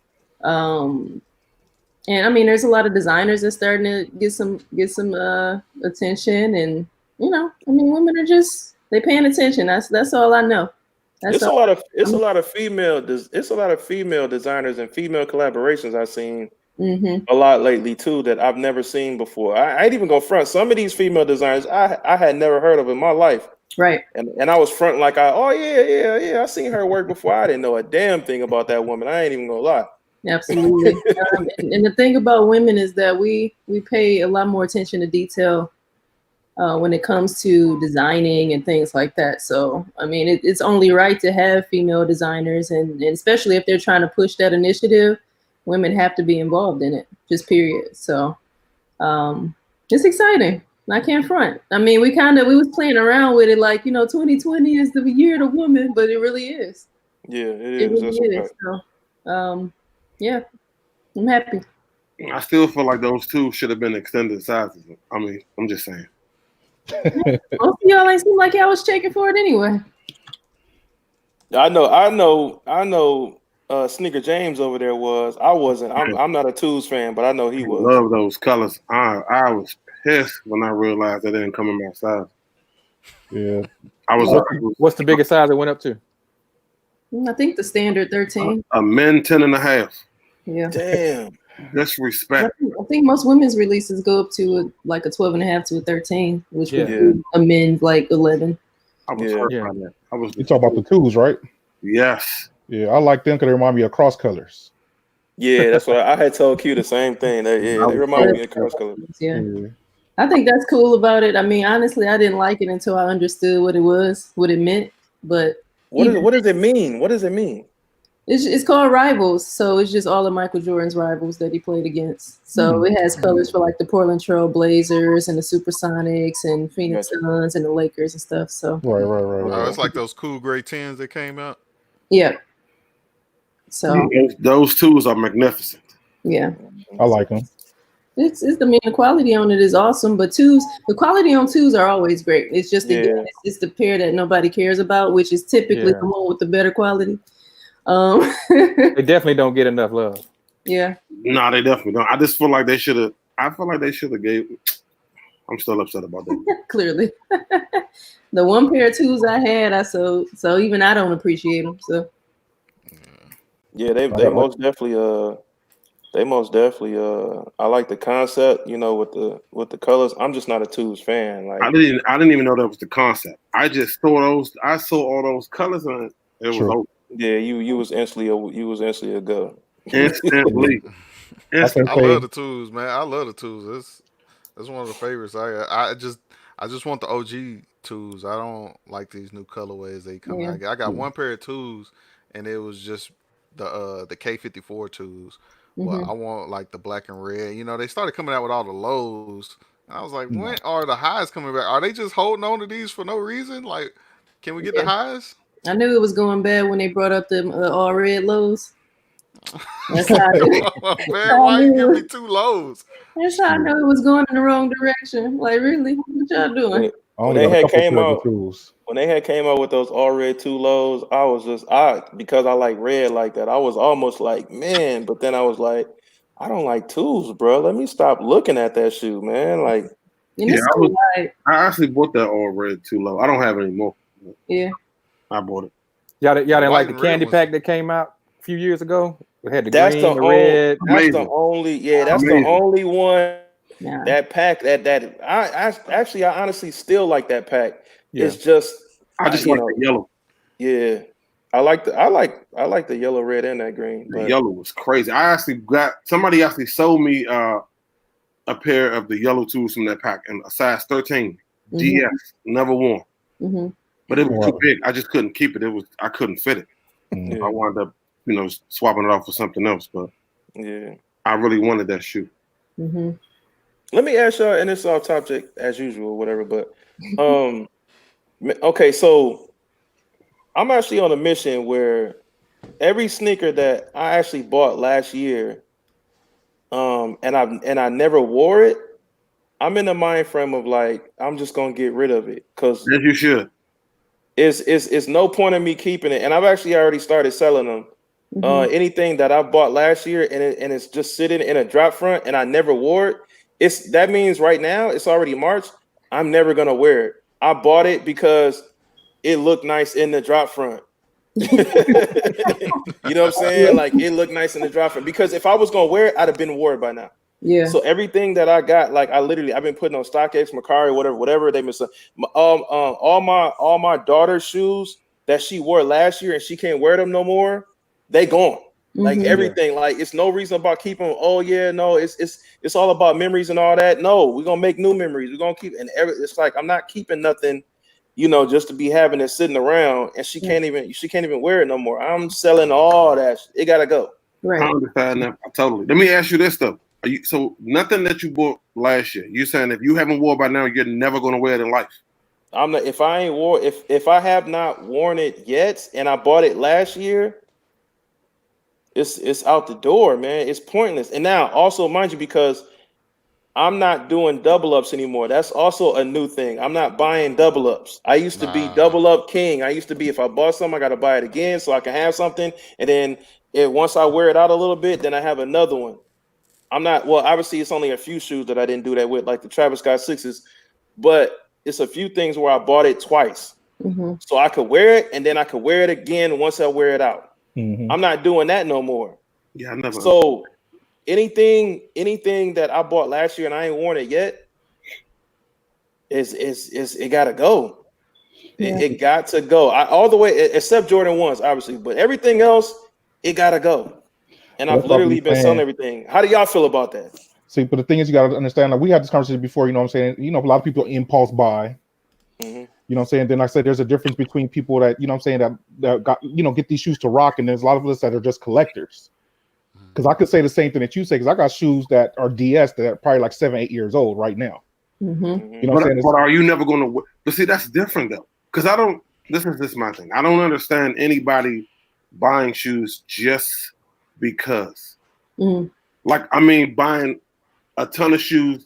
And I mean, there's a lot of designers that's starting to get some attention, and I mean, women are they paying attention. That's all I know. It's a lot of female designers and female collaborations I've seen a lot lately too that I've never seen before. I ain't even gonna front. Some of these female designers I had never heard of in my life. Right. And I was fronting like I seen her work before. I didn't know a damn thing about that woman. I ain't even gonna lie. Absolutely. And the thing about women is that we pay a lot more attention to detail when it comes to designing and things like that. So, I mean, it's only right to have female designers, and especially if they're trying to push that initiative, women have to be involved in it, just period. So it's exciting. I can't front. I mean, we was playing around with it like, 2020 is the year of the woman, but it really is. Yeah, it is. It really is. So, yeah, I'm happy. I still feel like those two should have been extended sizes. I mean, I'm just saying. Most of y'all ain't seem like y'all was checking for it anyway. I know. Sneaker James over there was. I wasn't. I'm not a Tools fan, but I know he was. I love those colors. I was pissed when I realized they didn't come in my size. Yeah. What's the biggest size it went up to? I think the standard 13. A men 10.5. Yeah. Damn. Disrespect. I think most women's releases go up to like a 12.5 to a 13, which would be a men's like 11. I was hurt by that. You talk about the twos, right? Yes. Yeah, I like them because they remind me of cross colors. Yeah, that's what I had told Q the same thing. They remind me of cross colors. Yeah. I think that's cool about it. I mean, honestly, I didn't like it until I understood what it meant. But what does it mean? What does it mean? It's called Rivals, so it's just all of Michael Jordan's rivals that he played against. So it has colors for like the Portland Trail Blazers and the Supersonics and Phoenix Suns and the Lakers and stuff. So right. It's like those cool gray 10s that came out. Yeah. So those twos are magnificent. Yeah, I like them. The quality on it is awesome, but the quality on twos are always great. It's just it's the pair that nobody cares about, which is typically the one with the better quality. They definitely don't get enough love. Yeah. No, they definitely don't. I just feel like they should have. I feel like they should have gave. I'm still upset about that. Clearly, the one pair of twos I had, so even I don't appreciate them. So yeah, they most definitely They most definitely. I like the concept, you know, with the colors. I'm just not a Tubes fan. Like I didn't even know that was the concept. I just saw those. I saw all those colors and it was over. yeah, you was instantly a go. Instantly. I love the tools, man. I love the tools. That's one of the favorites. I just want the OG tools. I don't like these new colorways they come out. I got one pair of tools, and it was just the K54 tools. But I want like the black and red. You know, they started coming out with all the lows. I was like, when are the highs coming back? Are they just holding on to these for no reason? Like, can we get the highs? I knew it was going bad when they brought up the all red lows. That's how I knew. Man, why you give me 2 lows? That's how I know it was going in the wrong direction. Like, really, what y'all doing? When they had came out with those all red 2 lows, I was just because I like red like that. I was almost like, man, but then I was like, I don't like tools, bro. Let me stop looking at that shoe, man. Like, I actually bought that all red 2 low. I don't have it anymore. Yeah, I bought it. Y'all didn't like the candy pack that came out a few years ago? It had the that's green, the red. That's the only, that's the only one. Yeah. That pack, I honestly still like that pack. Yeah. It's just I just like the yellow. Yeah, I like the yellow, red, and that green. The yellow was crazy. I actually somebody sold me a pair of the yellow tools from that pack and a size 13 GS, never worn. But it was too big. I just couldn't keep it. I couldn't fit it. I wound up, swapping it off for something else. But yeah, I really wanted that shoe. Let me ask y'all, and it's off topic as usual, whatever. But okay, so I'm actually on a mission where every sneaker that I actually bought last year, and I never wore it, I'm in the mind frame of like I'm just gonna get rid of it because yes, you should. It's no point in me keeping it, and I've actually already started selling them. Anything that I bought last year and it's just sitting in a drop front and I never wore it. That means right now it's already March. I'm never gonna wear it. I bought it because it looked nice in the drop front. You know what I'm saying? Like it looked nice in the drop front. Because if I was gonna wear it, I'd have been wore it by now. Yeah. So everything that I got, like I've been putting on StockX, Mercari, whatever they've been. All my daughter's shoes that she wore last year and she can't wear them no more. They gone. Like everything, like it's no reason about keeping them. Oh yeah, no, it's all about memories and all that. No, we're gonna make new memories. We're gonna keep it's like I'm not keeping nothing, just to be having it sitting around, and she can't even wear it no more. I'm selling all that. It gotta go. Right. I understand that totally. Let me ask you this though. So nothing that you bought last year, you're saying if you haven't worn by now, you're never gonna wear it in life? I'm not. If I have not worn it yet, and I bought it last year. It's out the door, man. It's pointless. And now, also, mind you, because I'm not doing double ups anymore. That's also a new thing. I'm not buying double ups. I used to be double up king. I used to be, if I bought something, I got to buy it again so I can have something. And then once I wear it out a little bit, then I have another one. I'm not, well, obviously, it's only a few shoes that I didn't do that with, like the Travis Scott 6s. But it's a few things where I bought it twice. So I could wear it, and then I could wear it again once I wear it out. I'm not doing that no more. Yeah, I never. So anything that I bought last year and I ain't worn it yet, it gotta go. Yeah. It got to go. All the way except Jordan 1s, obviously, but everything else, it gotta go. And I've literally been selling everything. How do y'all feel about that? See, but the thing is, you gotta understand. Like we had this conversation before. You know what I'm saying? A lot of people impulse buy. You know what I'm saying? Then I said there's a difference between people that, you know what I'm saying, that got, get these shoes to rock, and there's a lot of us that are just collectors. Because I could say the same thing that you say, because I got shoes that are DS that are probably like 7-8 years old right now. You know what I'm saying? But are you never going to, but see, that's different though. Because this is my thing. I don't understand anybody buying shoes just because. Like, I mean, buying a ton of shoes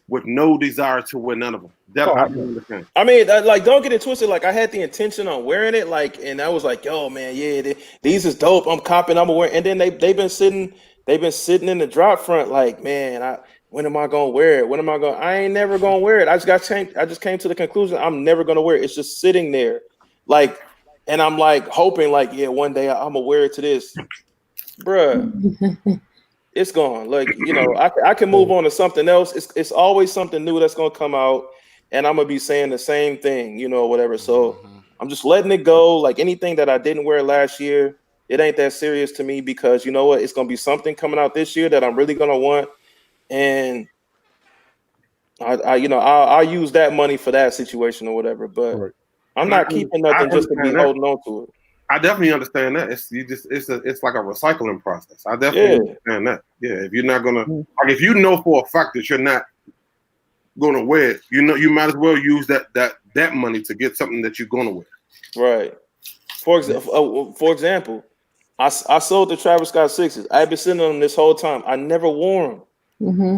with no desire to wear none of them. I mean, like, don't get it twisted. Like, I had the intention on wearing it, like, and I was like, "Yo, man, yeah, these is dope. I'm copping. I'm wearing." And then they've been sitting in the drop front, like, man, when am I gonna wear it? I ain't never gonna wear it. I just came to the conclusion I'm never gonna wear it. It's just sitting there, like, and I'm like hoping, like, yeah, one day I'm gonna wear it to this, bruh. It's gone. Like, you know, I can move on to something else. It's always something new that's gonna come out, and I'm gonna be saying the same thing, you know, whatever. So I'm just letting it go. Like anything that I didn't wear last year, it ain't that serious to me because you know what? It's gonna be something coming out this year that I'm really gonna want, and I'll use that money for that situation or whatever. But I'm not keeping nothing just to be holding on to it. I definitely understand that. It's like a recycling process. I definitely understand that. Yeah, if you're not gonna like, if you know for a fact that you're not gonna wear it, you know, you might as well use that money to get something that you're gonna wear. Right. For example, I sold the Travis Scott 6s. I've been sitting on them this whole time. I never wore them. Mm-hmm.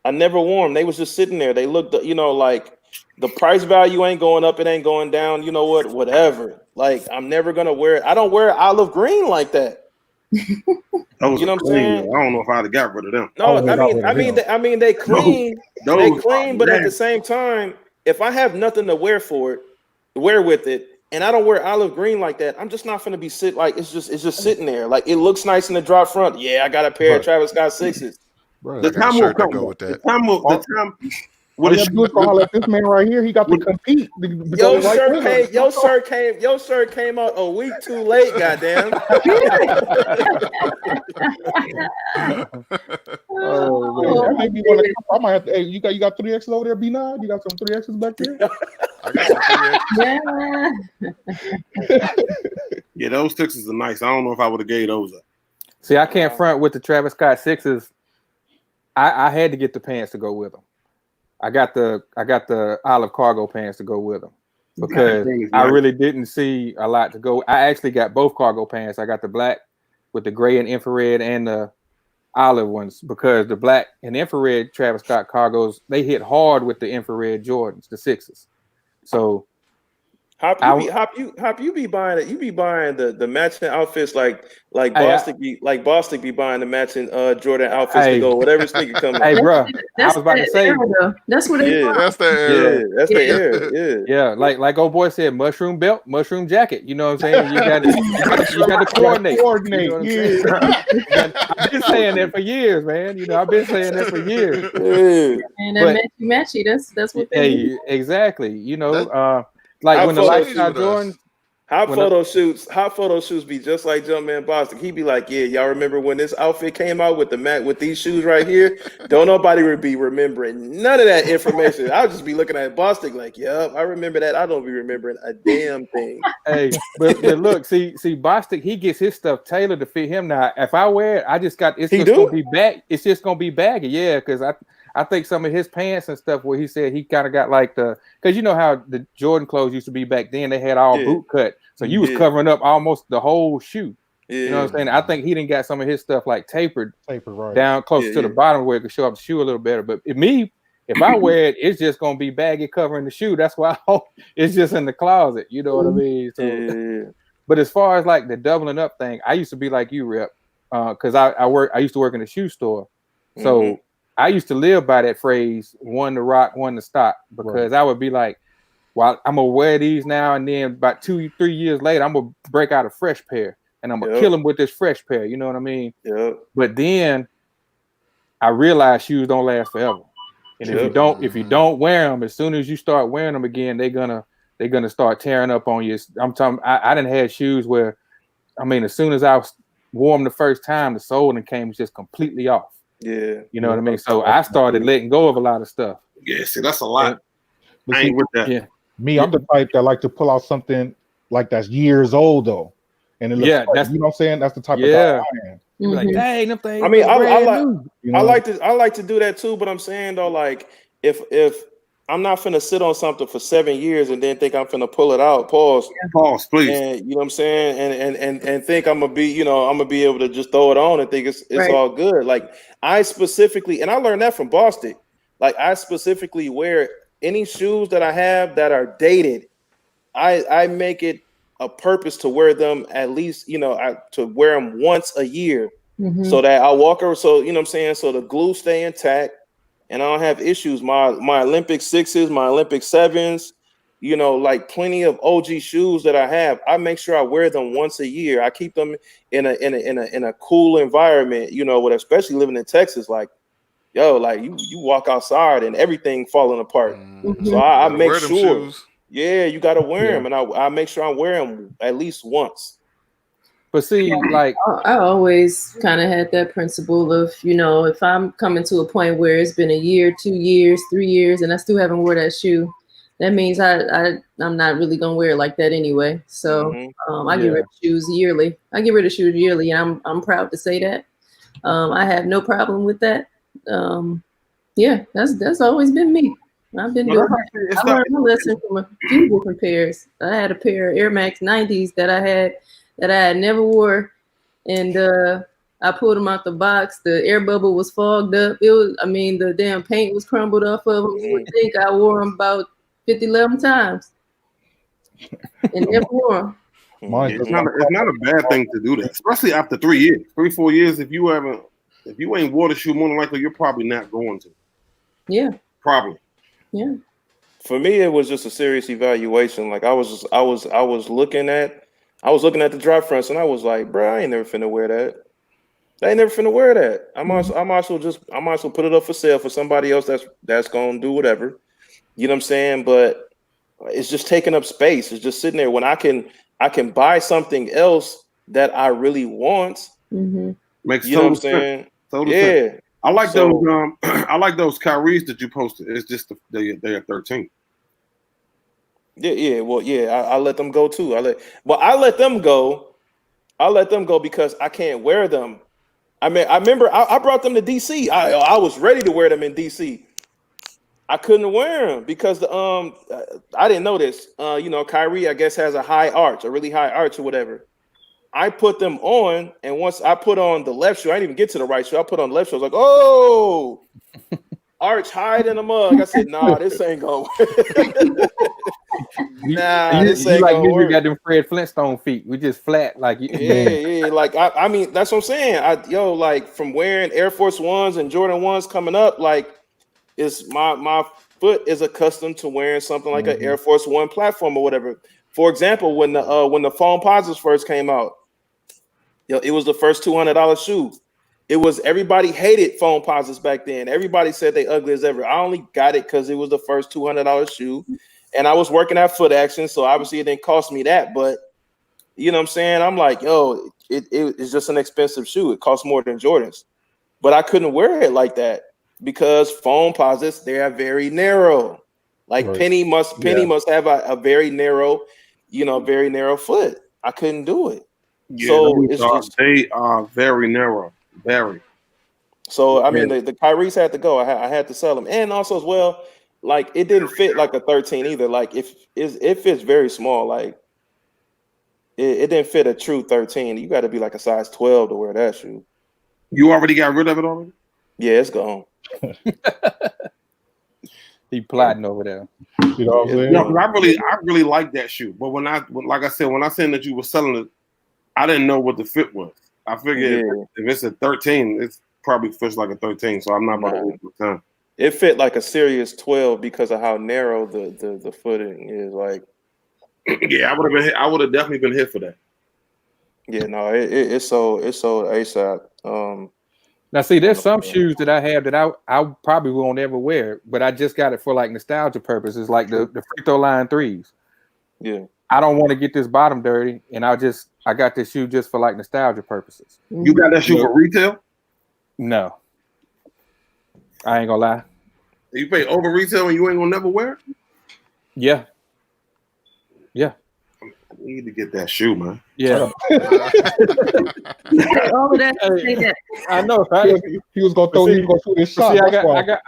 I never wore them. They was just sitting there. They looked, you know, like the price value ain't going up. It ain't going down. You know what? Whatever. Like I'm never gonna wear it. I don't wear olive green like that. Those you know what I'm saying? I don't know if I'd have got rid of them. No, I mean, they clean. They clean, but at the same time, if I have nothing to wear with it, and I don't wear olive green like that, I'm just not gonna be it's just sitting there. Like it looks nice in the drop front. Yeah, I got a pair of Travis Scott 6s. The time will come. The time. What is you like this man right here? He got to compete. Your shirt came out a week too late. Goddamn. Oh man, I might have to. Hey, you got 3Xs over there, B9? You got some 3Xs back there? I got some 3Xs. Yeah, those 6s are nice. I don't know if I would have gave those up. See, I can't front with the Travis Scott 6s. I had to get the pants to go with them. I got the olive cargo pants to go with them because I really didn't see a lot to go. I actually got both cargo pants. I got the black with the gray and infrared and the olive ones because the black and infrared Travis Scott cargos, they hit hard with the infrared Jordans, the 6s. So Hop, you be buying it. You be buying the matching outfits like Bostic be buying the matching Jordan outfits to go whatever sneaker coming. Hey, bro, I was about to say that's what it is. That's the era. Yeah, that's the era. Yeah, like old boy said, mushroom belt, mushroom jacket. You know what I'm saying? You got to coordinate. You know what I'm saying? I've been saying that for years, man. You know, I've been saying that for years. And that matchy, that's what they do. Exactly. You know, like when the lifestyle Jordan, hot photo shoots be just like Jumpman Bostic. He'd be like, "Yeah, y'all remember when this outfit came out with with these shoes right here? Don't nobody be remembering none of that information. I'll just be looking at Bostic like, yep, I remember that. I don't be remembering a damn thing." Hey, but look, see, Bostic, he gets his stuff tailored to fit him. Now, if I wear it, it's just gonna be baggy, yeah, because I think some of his pants and stuff where he said he kind of got like because you know how the Jordan clothes used to be back then, they had all boot cut. So you was covering up almost the whole shoe. Yeah. You know what I'm saying? I think he didn't got some of his stuff like tapered right down close to the bottom where it could show up the shoe a little better. But if I wear it, it's just gonna be baggy covering the shoe. That's why it's just in the closet. You know what I mean? So, but as far as like the doubling up thing, I used to be like you, Rep, because I used to work in a shoe store. So I used to live by that phrase, one to rock, one to stop, because I would be like, well, I'm going to wear these now, and then about 2-3 years later, I'm going to break out a fresh pair, and I'm going to kill them with this fresh pair. You know what I mean? But then I realized shoes don't last forever. And if you don't wear them, as soon as you start wearing them again, they're gonna start tearing up on you. I'm talking. I didn't have shoes where, I mean, as soon as I wore them the first time, the sole and came just completely off. Yeah, you know what I mean. So I started letting go of a lot of stuff. Yeah, see, that's a lot. I ain't with that. Yeah, me, I'm the type that like to pull out something like that's years old though, and it looks that's you know what I'm saying. That's the type of guy I am. You're like, dang, them things. I mean, I like to do that too, but I'm saying though, like if I'm not finna sit on something for 7 years and then think I'm finna pull it out, pause, please. And you know what I'm saying, and think I'm gonna be able to just throw it on and think it's all good. Like I specifically, and I learned that from Boston. Like I specifically wear any shoes that I have that are dated. I make it a purpose to wear them at least, to wear them once a year, so that I walk over. So you know what I'm saying. So the glue stay intact. And I don't have issues. My Olympic 6s, my Olympic 7s, you know, like plenty of OG shoes that I have. I make sure I wear them once a year. I keep them in a cool environment, you know, with especially living in Texas, like yo, like you walk outside and everything falling apart. So I make wear them sure, shoes. yeah, you got to wear them, and I make sure I wear them at least once. But see, like I always kind of had that principle of, you know, if I'm coming to a point where it's been a year, 2 years, 3 years, and I still haven't worn that shoe, that means I'm not really gonna wear it like that anyway. So I get rid of shoes yearly. I get rid of shoes yearly, and I'm proud to say that. I have no problem with that. Yeah, that's always been me. I've been doing. I learned my lesson from a few different pairs. I had a pair of Air Max 90s that I had never wore, and I pulled them out the box. The air bubble was fogged up. The damn paint was crumbled off of them. You would think I wore them about 11 times, and never wore them. It's not a bad thing to do that, especially after 3 years, 3-4 years. If you ain't wore the shoe, more than likely you're probably not going to. Yeah. Probably. Yeah. For me, it was just a serious evaluation. Like I was looking at the drop fronts, and I was like, bro, I ain't never finna wear that. I ain't never finna wear that. I might as well put it up for sale for somebody else that's gonna do whatever. You know what I'm saying? But it's just taking up space. It's just sitting there when I can buy something else that I really want. Makes you know what I'm saying? Total sense. I like those. I like those Kyrie's that you posted. It's just they are 13. Yeah. Well, yeah. I let them go too. I let them go. I let them go because I can't wear them. I mean, I remember I brought them to DC. I was ready to wear them in DC. I couldn't wear them because I didn't know this. You know, Kyrie, I guess, has a really high arch or whatever. I put them on, and once I put on the left shoe, I didn't even get to the right shoe. I put on the left shoe. I was like, oh, arch higher than a mug. I said, nah, this ain't gonna work. This ain't like gonna work. You got them Fred Flintstone feet. We just flat like yeah. Like I mean, that's what I'm saying. Like from wearing Air Force Ones and Jordan 1s coming up, like it's my foot is accustomed to wearing something like an Air Force One platform or whatever. For example, when the foam positives first came out, it was the first $200 shoe. It was everybody hated foam positives back then. Everybody said they ugly as ever. I only got it because it was the first $200 shoe, and I was working at Foot Action, so obviously it didn't cost me that. But you know what I'm saying? I'm like, yo, it's just an expensive shoe. It costs more than Jordans, but I couldn't wear it like that because foam positives, they are very narrow. Like Penny must have a very narrow, very narrow foot. I couldn't do it. Yeah, so they are very narrow, very. So I mean, the Kyrie's had to go. I had to sell them, and also as well, like it didn't fit like a 13 either. Like if it's very small, like it didn't fit a true 13. You got to be like a size 12 to wear that shoe. You already got rid of it already? Yeah, it's gone. He plotting over there. You know what I'm saying? No, I really like that shoe. But when I said that you were selling it, I didn't know what the fit was. I figured if it's a 13, it probably fits like a 13. So I'm not about to waste my time. It fit like a serious 12 because of how narrow the footing is. Like, yeah, I would have definitely been hit for that. Yeah, no, it's sold ASAP. Now, see, there's some shoes that I have that I probably won't ever wear, but I just got it for like nostalgia purposes, like the free throw line 3s. Yeah, I don't want to get this bottom dirty, and I got this shoe just for like nostalgia purposes. You got that shoe for retail? No, I ain't gonna lie. You pay over retail and you ain't gonna never wear it? Yeah. We need to get that shoe, man. Yeah. I know, right? He was gonna throw this shot. See,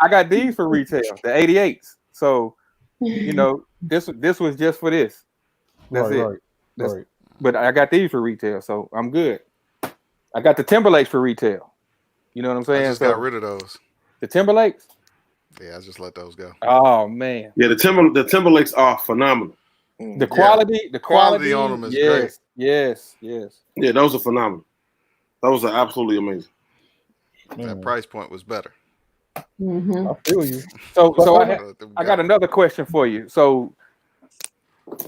I got these for retail, the 88s. So, this was just for this. That's it. Right. But I got these for retail, so I'm good. I got the Timberlakes for retail. You know what I'm saying? I just got rid of those. The Timberlakes? Yeah, I just let those go. Oh man. Yeah, the Timberlakes are phenomenal. The quality on them is great. Yes. Yeah, those are phenomenal. Those are absolutely amazing. That price point was better. I feel you. So I got another question for you. So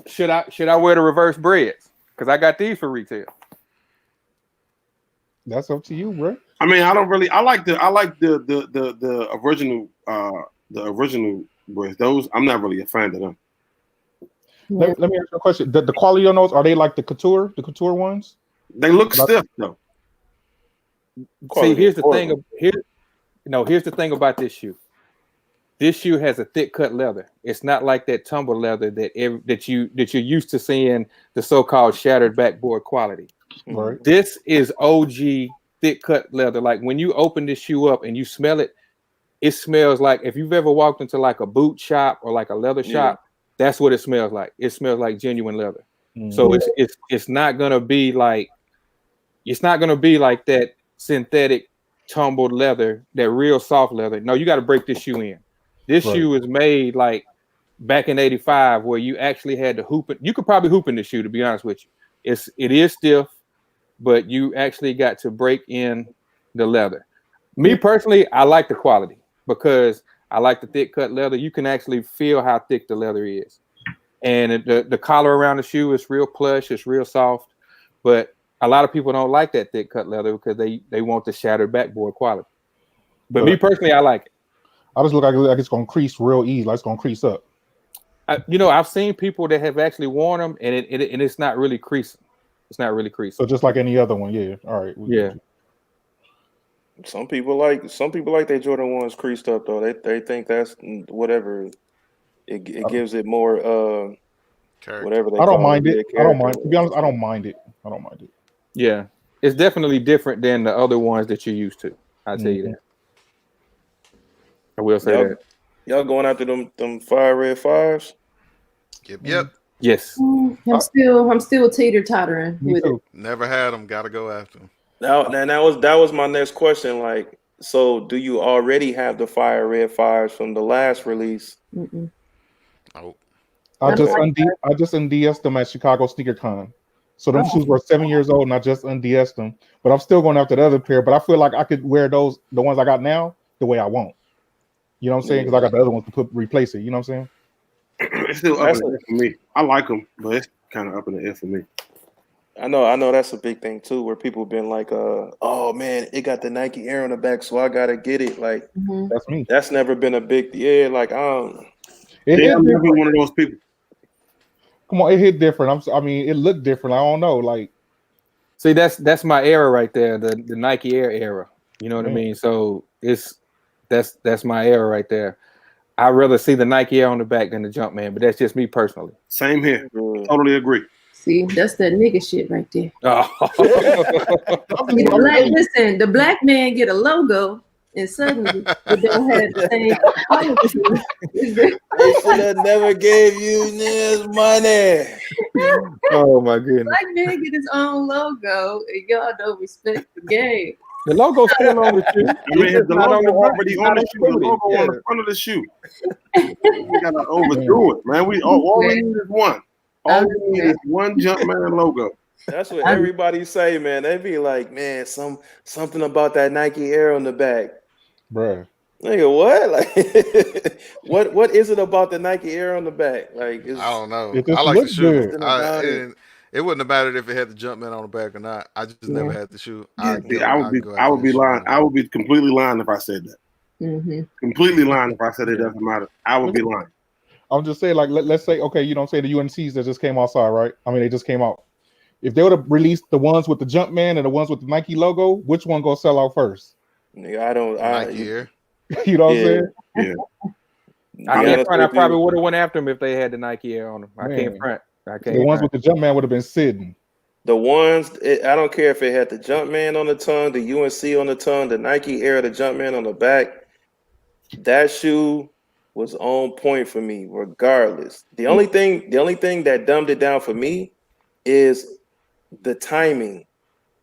Should I wear the reverse breads? Because I got these for retail. That's up to you, bro. I mean, I don't really. I like the original breads. Those I'm not really a fan of them. Let me ask you a question. The quality on those, are they like the couture ones? They look stiff though. See, here's the thing. Here's the thing about this shoe. This shoe has a thick cut leather. It's not like that tumble leather that you're used to seeing, the so-called shattered backboard quality. Right. This is OG thick cut leather. Like when you open this shoe up and you smell it, it smells like, if you've ever walked into like a boot shop or like a leather shop, that's what it smells like. It smells like genuine leather. So it's not gonna be like that synthetic tumbled leather, that real soft leather. No, you got to break this shoe in. This shoe is made like back in '85, where you actually had to hoop it. You could probably hoop in the shoe, to be honest with you. It is stiff, but you actually got to break in the leather. Me personally, I like the quality because I like the thick cut leather. You can actually feel how thick the leather is. And the collar around the shoe is real plush, it's real soft. But a lot of people don't like that thick cut leather because they want the shattered backboard quality. But me personally, I like it. I just look like it's gonna crease real easy, like it's gonna crease up. I've seen people that have actually worn them and it's not really creasing. It's not really creasing. So just like any other one, yeah. All right. Yeah. Some people like their Jordan 1s creased up though. They think that's whatever. It gives it more whatever they I don't call mind it. Yeah, I don't mind. To be honest, I don't mind it. Yeah. It's definitely different than the other ones that you're used to. I'll tell you that. I will say that. Y'all going after them fire red 5s? Yep. Yes. I'm still teeter tottering with it. Never had them. Got to go after them. Now that was my next question. Like, so do you already have the fire red 5s from the last release? Oh. I just unDS'd them at Chicago SneakerCon. So them shoes were 7 years old, and I just unDS'd them. But I'm still going after the other pair. But I feel like I could wear the ones I got now, the way I want. You know what I'm saying? Because I got the other ones to replace it. You know what I'm saying? It's still up in the air for me. I like them, but it's kind of up in the air for me. I know that's a big thing too, where people been like, oh man, it got the Nike Air on the back, so I gotta get it. Like that's me. That's never been a big like I'm never one of those people. Come on, it hit different. I mean, it looked different. I don't know. Like, see, that's my era right there, the Nike Air era. You know what I mean? So that's my era right there. I'd rather see the Nike Air on the back than the Jumpman, but that's just me personally. Same here. Totally agree. See, that's that nigga shit right there. Oh. Listen, the black man get a logo and suddenly it don't have the same. They should have never gave you this money. Oh my goodness. Black man get his own logo and y'all don't respect the game. The logo's still on the shoe. I mean, the logo already on the shoe. The logo on the front of the shoe. We gotta overdo it, man. All we need is one. All we need is one Jumpman logo. That's what everybody say, man. They be like, man, something about that Nike Air on the back, bruh. Nigga, what? what is it about the Nike Air on the back? Like, I don't know. It just I like the looks shoe. It wouldn't have mattered if it had the Jumpman on the back or not. I just never had the shoe. I would be lying. I would be completely lying if I said that. Completely lying if I said it doesn't matter. I would be lying. I'm just saying, like, let's say, okay, you know what I'm saying, the UNCs that just came outside, right? I mean, they just came out. If they would have released the ones with the Jumpman and the ones with the Nike logo, which one gonna sell out first? Nigga, Nike Air. You know what I'm saying? Yeah. I probably would have went after them if they had the Nike Air on them. I can't front. The ones with the Jumpman would have been sitting. The ones, I don't care if it had the Jumpman on the tongue, the UNC on the tongue, the Nike Air, the Jumpman on the back. That shoe was on point for me, regardless. The only thing that dumbed it down for me is the timing.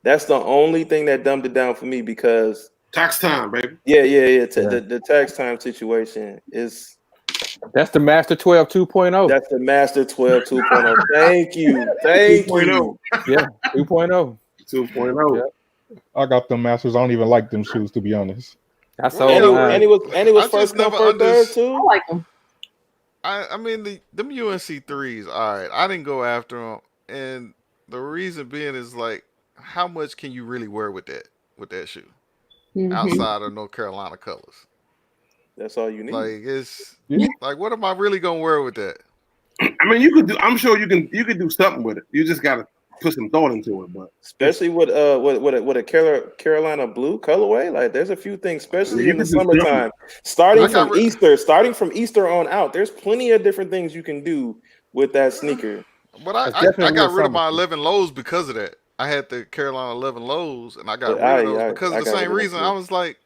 That's the only thing that dumbed it down for me because tax time, baby. Yeah. The tax time situation is. That's the Master 12 2.0. That's the Master 12 2.0. Thank you. 2.0. Yeah, 2.0. 2.0. Yeah. I got them Masters. I don't even like them shoes, to be honest. And it was first come first serve too. I like them. I mean them UNC threes. All right, I didn't go after them, and the reason being is like, how much can you really wear with that shoe outside of North Carolina colors? That's all you need. Like it's Yeah. like, what am I really gonna wear with that? I mean, you could do. I'm sure you can do something with it. You just gotta put some thought into it. But especially with a Carolina blue colorway, like there's a few things, especially you in the can do summertime. Starting from Easter on out, there's plenty of different things you can do with that sneaker. But I got rid of my 11 lows because of that. I had the Carolina 11 lows, and I got rid of those because of the same reason. I was like,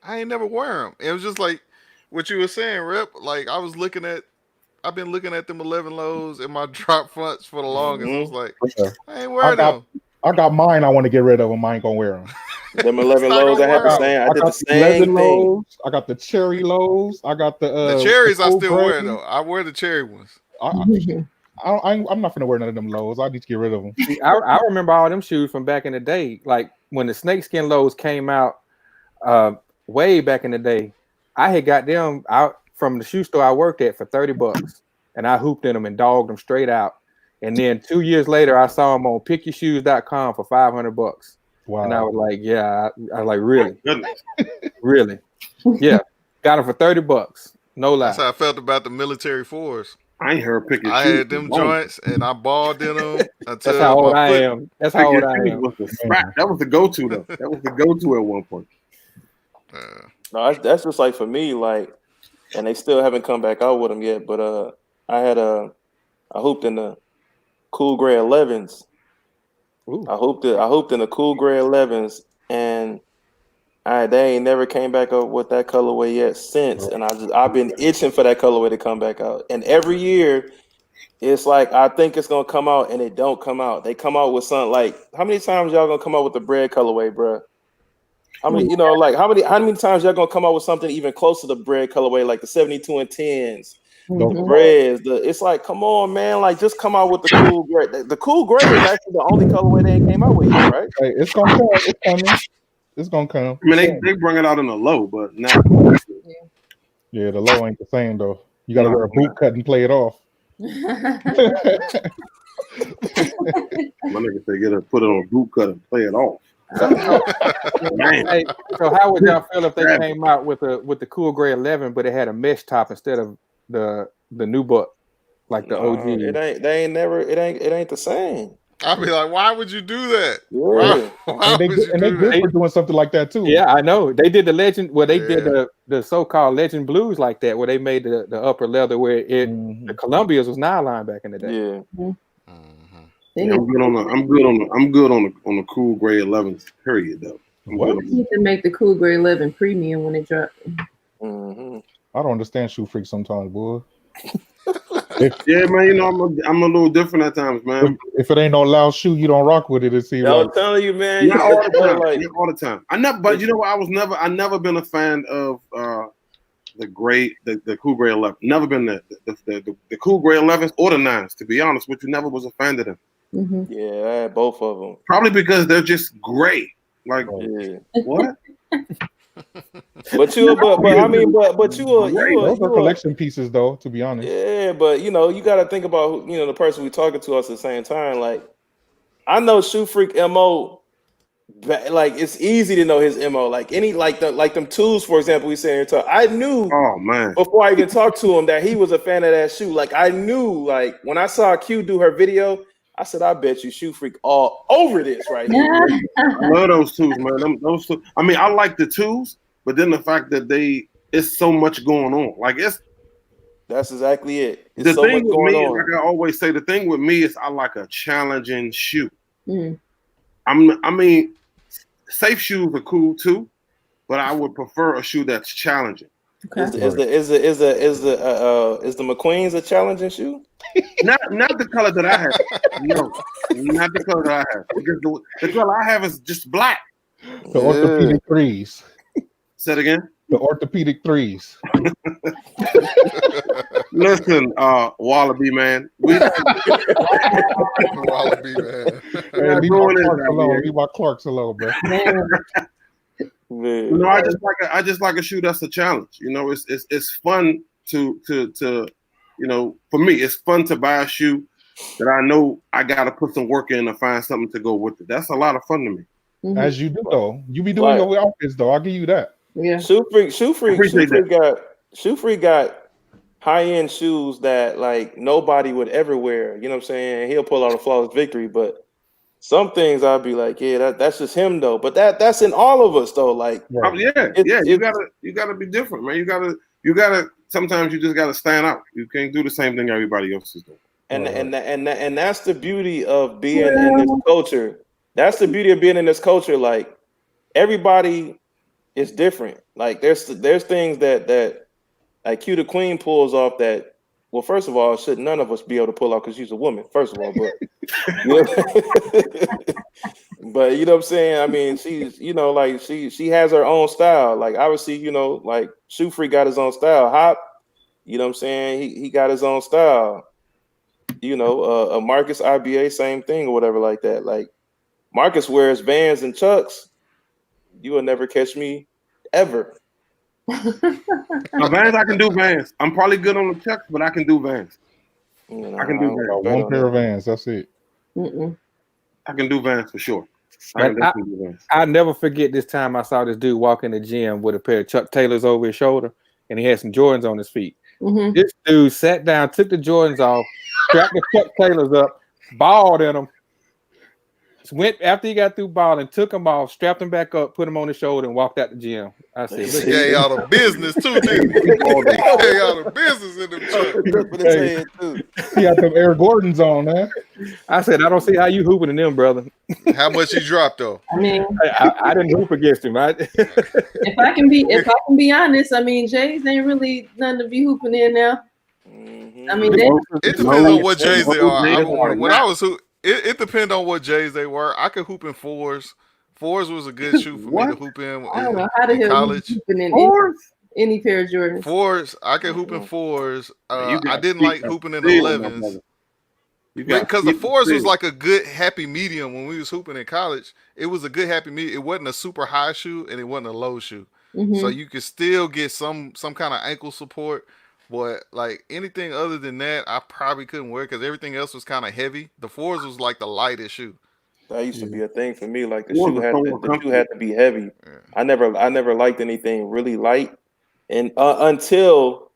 I ain't never wear them. It was just like what you were saying, Rip. Like I've been looking at them 11 lows in my drop fronts for the longest. I was like, I ain't wearing them. I got mine. I want to get rid of them. I ain't gonna wear them. Them 11 lows. I did the same thing. Lows, I got the cherry lows. I got the cherries. I still wear though. I wear the cherry ones. I'm not gonna wear none of them lows. I need to get rid of them. I remember all them shoes from back in the day. Like when the snakeskin lows came out, way back in the day. I had got them out from the shoe store I worked at for $30, and I hooped in them and dogged them straight out. And then 2 years later, I saw them on pickyourshoes.com for $500. Wow! And I was like, yeah, I was like, really, really, yeah, got them for $30. No lie. That's how I felt about the military fours. I ain't heard pick. I had them joints and I balled in them. That's how old I am. That's how old I am. That was the go-to though. That was the go-to at one point. No, that's just like for me, like, and they still haven't come back out with them yet. But I hooped in the cool gray 11s. Ooh. I hooped in the cool gray 11s, and they ain't never came back up with that colorway yet since. And I've been itching for that colorway to come back out. And every year, it's like I think it's gonna come out, and it don't come out. They come out with something like, how many times y'all gonna come out with the bread colorway, bro? How many times y'all gonna come out with something even close to the bread colorway, like the 72 and 10s, the breads? It's like, come on, man, like just come out with the cool gray. The cool gray is actually the only colorway they came out with yet, right? Hey, it's gonna come. It's coming. It's gonna come. I mean, they bring it out in the low, but now, yeah, the low ain't the same though. You gotta wear a boot cut and play it off. My nigga say, put it on a boot cut and play it off. Hey, so how would y'all feel if they came out with the cool gray 11, but it had a mesh top instead of the new book, like the OG? It ain't the same. I'd be like, why would you do that? Yeah. Why would you do that? For doing something like that too. Yeah, I know. They did the legend. Well, they did the so-called legend blues like that, where they made the upper leather where the Columbias was nylon back in the day. Yeah. Yeah, I'm good on the cool gray 11s. Period, though. You need to make the cool gray 11 premium when it drops. Mm-hmm. I don't understand shoe freaks sometimes, boy. Yeah, man. You know, I'm a little different at times, man. If it ain't no loud shoe, you don't rock with it. I'm telling you, man. Yeah, all the time. But you know what? I never been a fan of the cool gray 11. Never been the cool gray 11s or the 9s. To be honest with you, never was a fan of them. Mm-hmm. Yeah, I had both of them. Probably because they're just gray. Like what? But you those are collection pieces, though. To be honest. Yeah, but you got to think about the person we talking to us at the same time. Like, I know Shoe Freak MO. Like, it's easy to know his MO. Like them tools, for example, we say here. I knew. Oh man! Before I even talked to him, that he was a fan of that shoe. Like, I knew. Like, when I saw Q do her video, I said, I bet you Shoe Freak all over this right now. I love those tools, man. Those two. I mean, I like the tools, but then the fact that it's so much going on. Like, that's exactly it. It's the so thing much with me, on. Like I always say, the thing with me is I like a challenging shoe. Mm. I mean, safe shoes are cool too, but I would prefer a shoe that's challenging. Okay. Is the McQueen's a challenging shoe? Not the color that I have. No, not the color that I have. Because the color I have is just black. The orthopedic threes. Say it again. The orthopedic threes. Listen, Wallaby man. Wallaby man. Hey, leave my Clarks alone, bro. I just like a shoe that's a challenge. It's fun to You know, for me, it's fun to buy a shoe that I know I got to put some work in to find something to go with it. That's a lot of fun to me. Mhm. As you do though, you be doing your outfits though. I'll give you that. Yeah. Shoe Freak got high-end shoes that like nobody would ever wear. You know what I'm saying? He'll pull out a flawless victory, but some things I'd be like, yeah, that's just him though. But that's in all of us though. Like, You gotta be different, man. You gotta. Sometimes you just gotta stand out. You can't do the same thing everybody else is doing. And that's the beauty of being in this culture. That's the beauty of being in this culture. Like, everybody is different. Like, there's things that like Q the Queen pulls off that. Well, first of all, should none of us be able to pull off because she's a woman. First of all, but but you know what I'm saying. I mean, she's like she has her own style. Like, obviously, like Shoe Freak got his own style. Hop, you know what I'm saying. He got his own style. Marcus IBA, same thing or whatever like that. Like, Marcus wears Vans and Chucks. You will never catch me ever. Now, Vans, I can do Vans. I'm probably good on the Chucks, but I can do Vans. I can do Vans. One pair of Vans. That's it. I can do Vans for sure. I never forget this time I saw this dude walk in the gym with a pair of Chuck Taylors over his shoulder, and he had some Jordans on his feet. This dude sat down, took the Jordans off, strapped the Chuck Taylors up, balled in them. Went after he got through balling, took them off, strapped them back up, put them on his shoulder, and walked out the gym. I said, he gave y'all the business too, didn't he? He gave y'all the business in the truck. He got them Air Gordons on, man. I said, I don't see how you hooping in them, brother. How much he dropped though? I mean, I didn't hoop against him. If I can be honest, I mean, Jay's ain't really nothing to be hooping in now. I mean, it depends on what Jays they are. When I was it depends on what Jays they were. I could hoop in fours. Fours was a good shoe for me to hoop in. I don't know how the hell college. You hooping in any pair of Jordans. Fours, I could hoop in fours. I didn't like hooping in 11s. Because the fours was like a good happy medium when we was hooping in college. It was a good happy medium. It wasn't a super high shoe and it wasn't a low shoe. So you could still get some kind of ankle support. But like anything other than that, I probably couldn't wear because everything else was kind of heavy. The fours was like the lightest shoe. That used to be a thing for me. Like the shoe had to be heavy. Yeah. I never liked anything really light, and until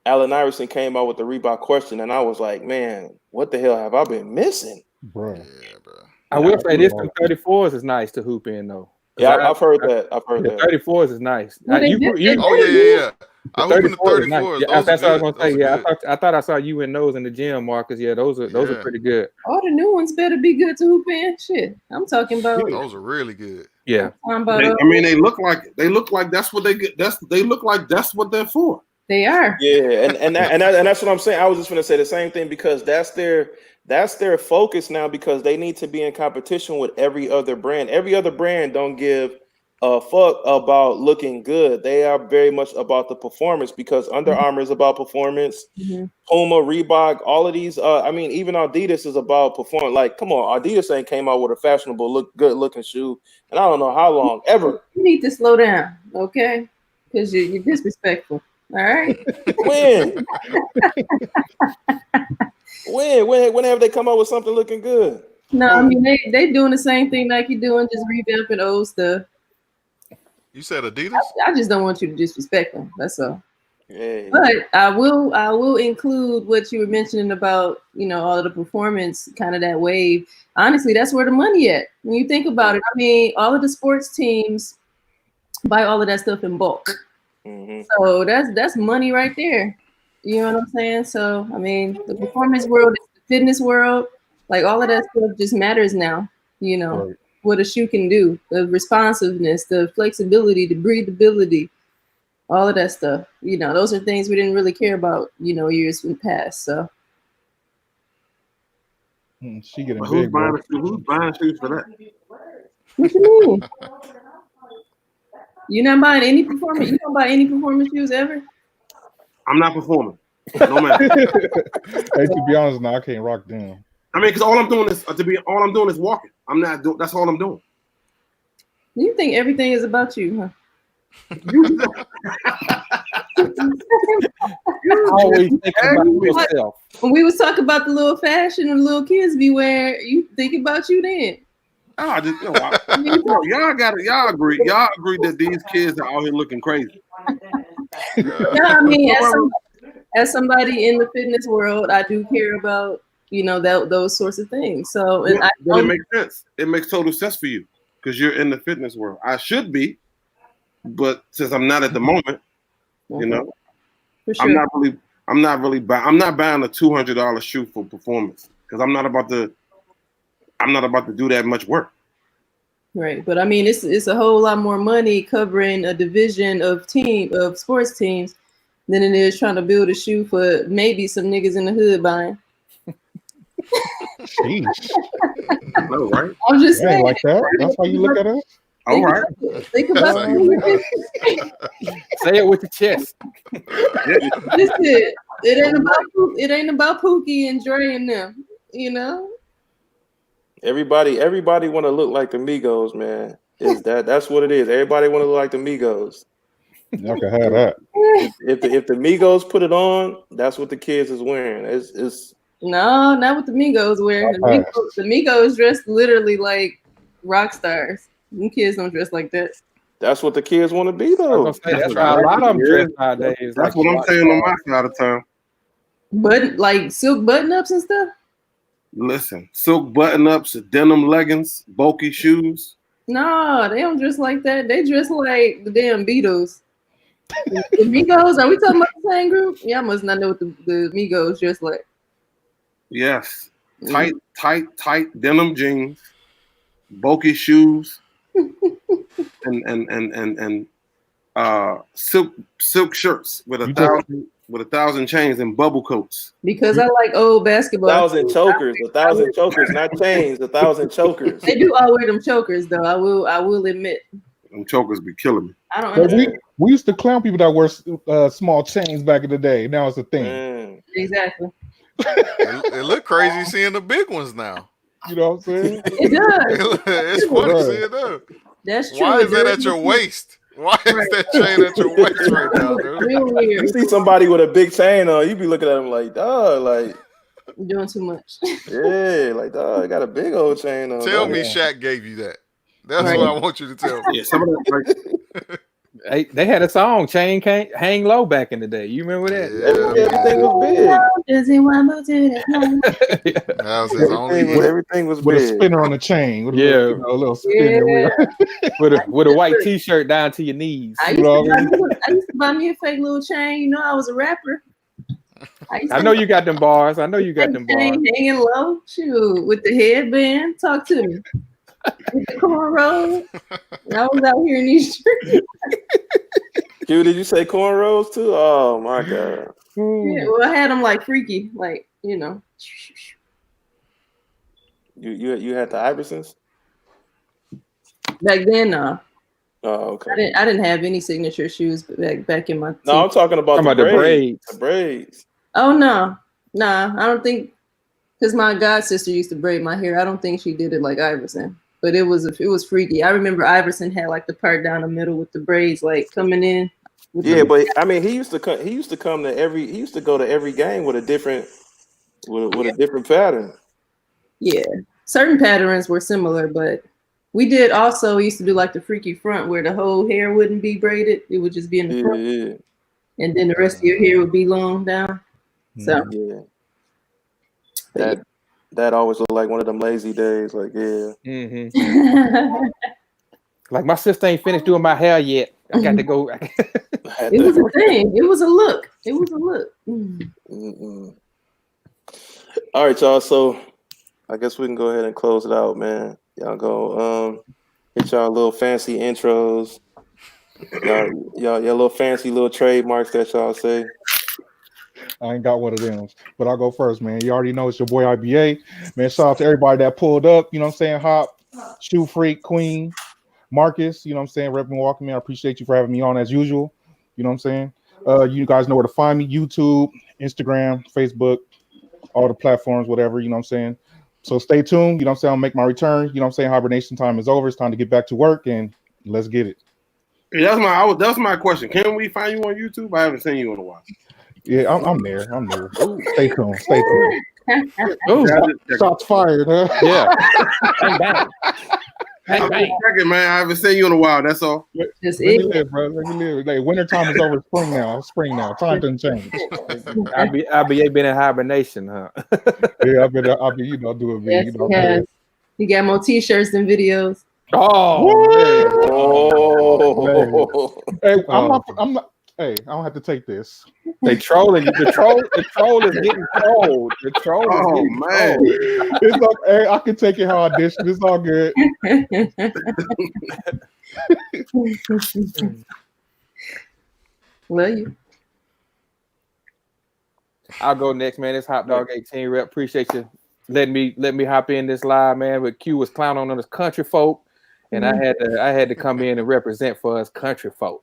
Allen Iverson came out with the Reebok question, and I was like, man, what the hell have I been missing, bro? Yeah, bro. I will say this: some 34s is nice to hoop in though. Yeah, I've heard that. 34s is nice. Oh yeah. I hoop in the 34s. Nice. Yeah, that's what I was gonna say. Yeah, I thought I saw you in those in the gym, Marcus. Yeah, those are pretty good. All the new ones better be good to hoop in. Shit, I'm talking about. Those are really good. Yeah. They look like that's what they get. They look like that's what they're for. They are. Yeah, and that's what I'm saying. I was just gonna say the same thing because that's their focus now because they need to be in competition with every other brand. Every other brand don't give a fuck about looking good. They are very much about the performance because Under Armour is about performance. Puma, Reebok, all of these. I mean, even Adidas is about performance. Like, come on, Adidas ain't came out with a fashionable, good looking shoe, and I don't know how long ever. You need to slow down, okay? Because you're disrespectful. All right. When have they come out with something looking good? No, I mean they doing the same thing Nike doing, just revamping old stuff. You said Adidas? I just don't want you to disrespect them. That's all. Yeah. But I will include what you were mentioning about, all of the performance, kind of that wave. Honestly, that's where the money at. When you think about it, I mean, all of the sports teams buy all of that stuff in bulk. So that's money right there. You know what I'm saying? So, I mean, the performance world, the fitness world, like all of that stuff just matters now, right. What a shoe can do, the responsiveness, the flexibility, the breathability, all of that stuff. Those are things we didn't really care about, years in the past. So. She getting big, who's buying shoes for that? What you mean? You're not buying any performance? You don't buy any performance shoes ever? I'm not performing. No matter. Hey, to be honest, now I can't rock them. I mean, because all I'm doing is walking. I'm not doing. That's all I'm doing. You think everything is about you, huh? Always thinking about yourself. When we was talking about the little fashion and the little kids be wearing, you think about you then. I just, y'all got it. Y'all agree that these kids are out here looking crazy. Yeah, I mean, as somebody in the fitness world, I do care about those sorts of things. So, and but it makes sense. It makes total sense for you because you're in the fitness world. I should be, but since I'm not at the moment, for sure. I'm not buying a $200 shoe for performance because I'm not about to do that much work. Right, but I mean, it's a whole lot more money covering a division of sports teams than it is trying to build a shoe for maybe some niggas in the hood buying. Sheesh. No, right? I'm just saying. Like that. That's how you look at it. All right. Think about it. Say it with your chest. It ain't about Pookie and Dre and them. Everybody want to look like the Migos, man. That's what it is. Everybody want to look like the Migos. Y'all can have that. If the Migos put it on, that's what the kids is wearing. It's no, not what the Migos wear. The Migos dress literally like rock stars. Them kids don't dress like that. That's what the kids want to be, though. That's how a lot of them dress nowadays. That's what I'm saying on my side of town. But like silk button-ups and stuff. Listen, silk button-ups, denim leggings, bulky shoes. No, they don't dress like that. They dress like the damn Beatles. The Migos, are we talking about the same group? Y'all must not know what the Migos dress like. Yes. Tight denim jeans, bulky shoes, and silk shirts with a thousand chains and bubble coats. Because I like old basketball. 1,000 chokers, 1,000 chokers, not chains, 1,000 chokers. They do all wear them chokers though. I will admit. Them chokers be killing me. I don't understand. We used to clown people that wear small chains back in the day. Now it's a thing. Exactly. It look crazy seeing the big ones now. You know what I'm saying? It does. It's funny seeing that. That's true. Why is that at your waist? Why is that chain at your waist right now, dude? Real weird. You see somebody with a big chain on, you be looking at them like, dog, like you're doing too much. Yeah, like dog, I got a big old chain on. Tell me Shaq gave you that. That's what I want you to tell me. Yeah, some of that, they had a song, Chain Can't Hang Low, back in the day. You remember that? Everything was big. That was his only. Everything was with big. a spinner on the chain. With a little spinner. with a white T-shirt down to your knees. I used to buy me a fake little chain. You know, I was a rapper. I know you got them bars. Hanging low, shoot, with the headband. Talk to me. With the cornrows. I was out here in these streets. Q, did you say cornrows too? Oh my god. Yeah, well, I had them like freaky, like You had the Iversons? Back then, no. Oh, okay. I didn't have any signature shoes back in my. No, I'm talking about the braids. The braids. Oh no, nah, I don't think, because my god sister used to braid my hair. I don't think she did it like Iverson, but it was freaky. I remember Iverson had like the part down the middle with the braids like coming in. But I mean, he used to go to every game with a different pattern. Yeah, certain patterns were similar, but we used to do like the freaky front where the whole hair wouldn't be braided; it would just be in the front, and then the rest of your hair would be long down. So that always looked like one of them lazy days. Like like my sister ain't finished doing my hair yet. I got to go. It was a thing. It was a look. All right, y'all. So I guess we can go ahead and close it out, man. Y'all go hit y'all little fancy intros. Y'all little fancy little trademarks that y'all say. I ain't got one of them, but I'll go first, man. You already know it's your boy IBA. Man, shout out to everybody that pulled up. You know what I'm saying? Hop, Shoe Freak, Queen, Marcus, you know what I'm saying? Rep Milwaukee, man. I appreciate you for having me on as usual. You know what I'm saying? You guys know where to find me. YouTube, Instagram, Facebook, all the platforms, whatever, you know what I'm saying? So stay tuned. You know what I'm saying? I'll make my return. You know what I'm saying? Hibernation time is over. It's time to get back to work, and let's get it. Yeah, that's my question. Can we find you on YouTube? I haven't seen you in a while. Yeah, I'm there. I'm there. Stay tuned. Stay tuned. Ooh, Shots fired, huh? yeah. Bang, bang. I'm just checking, man. I haven't seen you in a while. That's all. Just Let me live, bro. Let me live. Like wintertime is over. Spring now. Spring now. Time doesn't change. IBA been in hibernation, huh? Yeah, I'll be, you know, doing me. Yes, You know, he has. He got more T-shirts than videos. Oh man. Oh, Hey, I'm not. Hey, I don't have to take this. They trolling you. The troll is getting trolled. The troll is Oh getting man. trolled. It's all, hey, I can take it how I dish it. It's all good. Love you. I'll go next, man. It's Hot Dog 18 rep. Appreciate you letting me hop in this live, man. But Q was clowning on us country folk, and I had to come in and represent for us country folk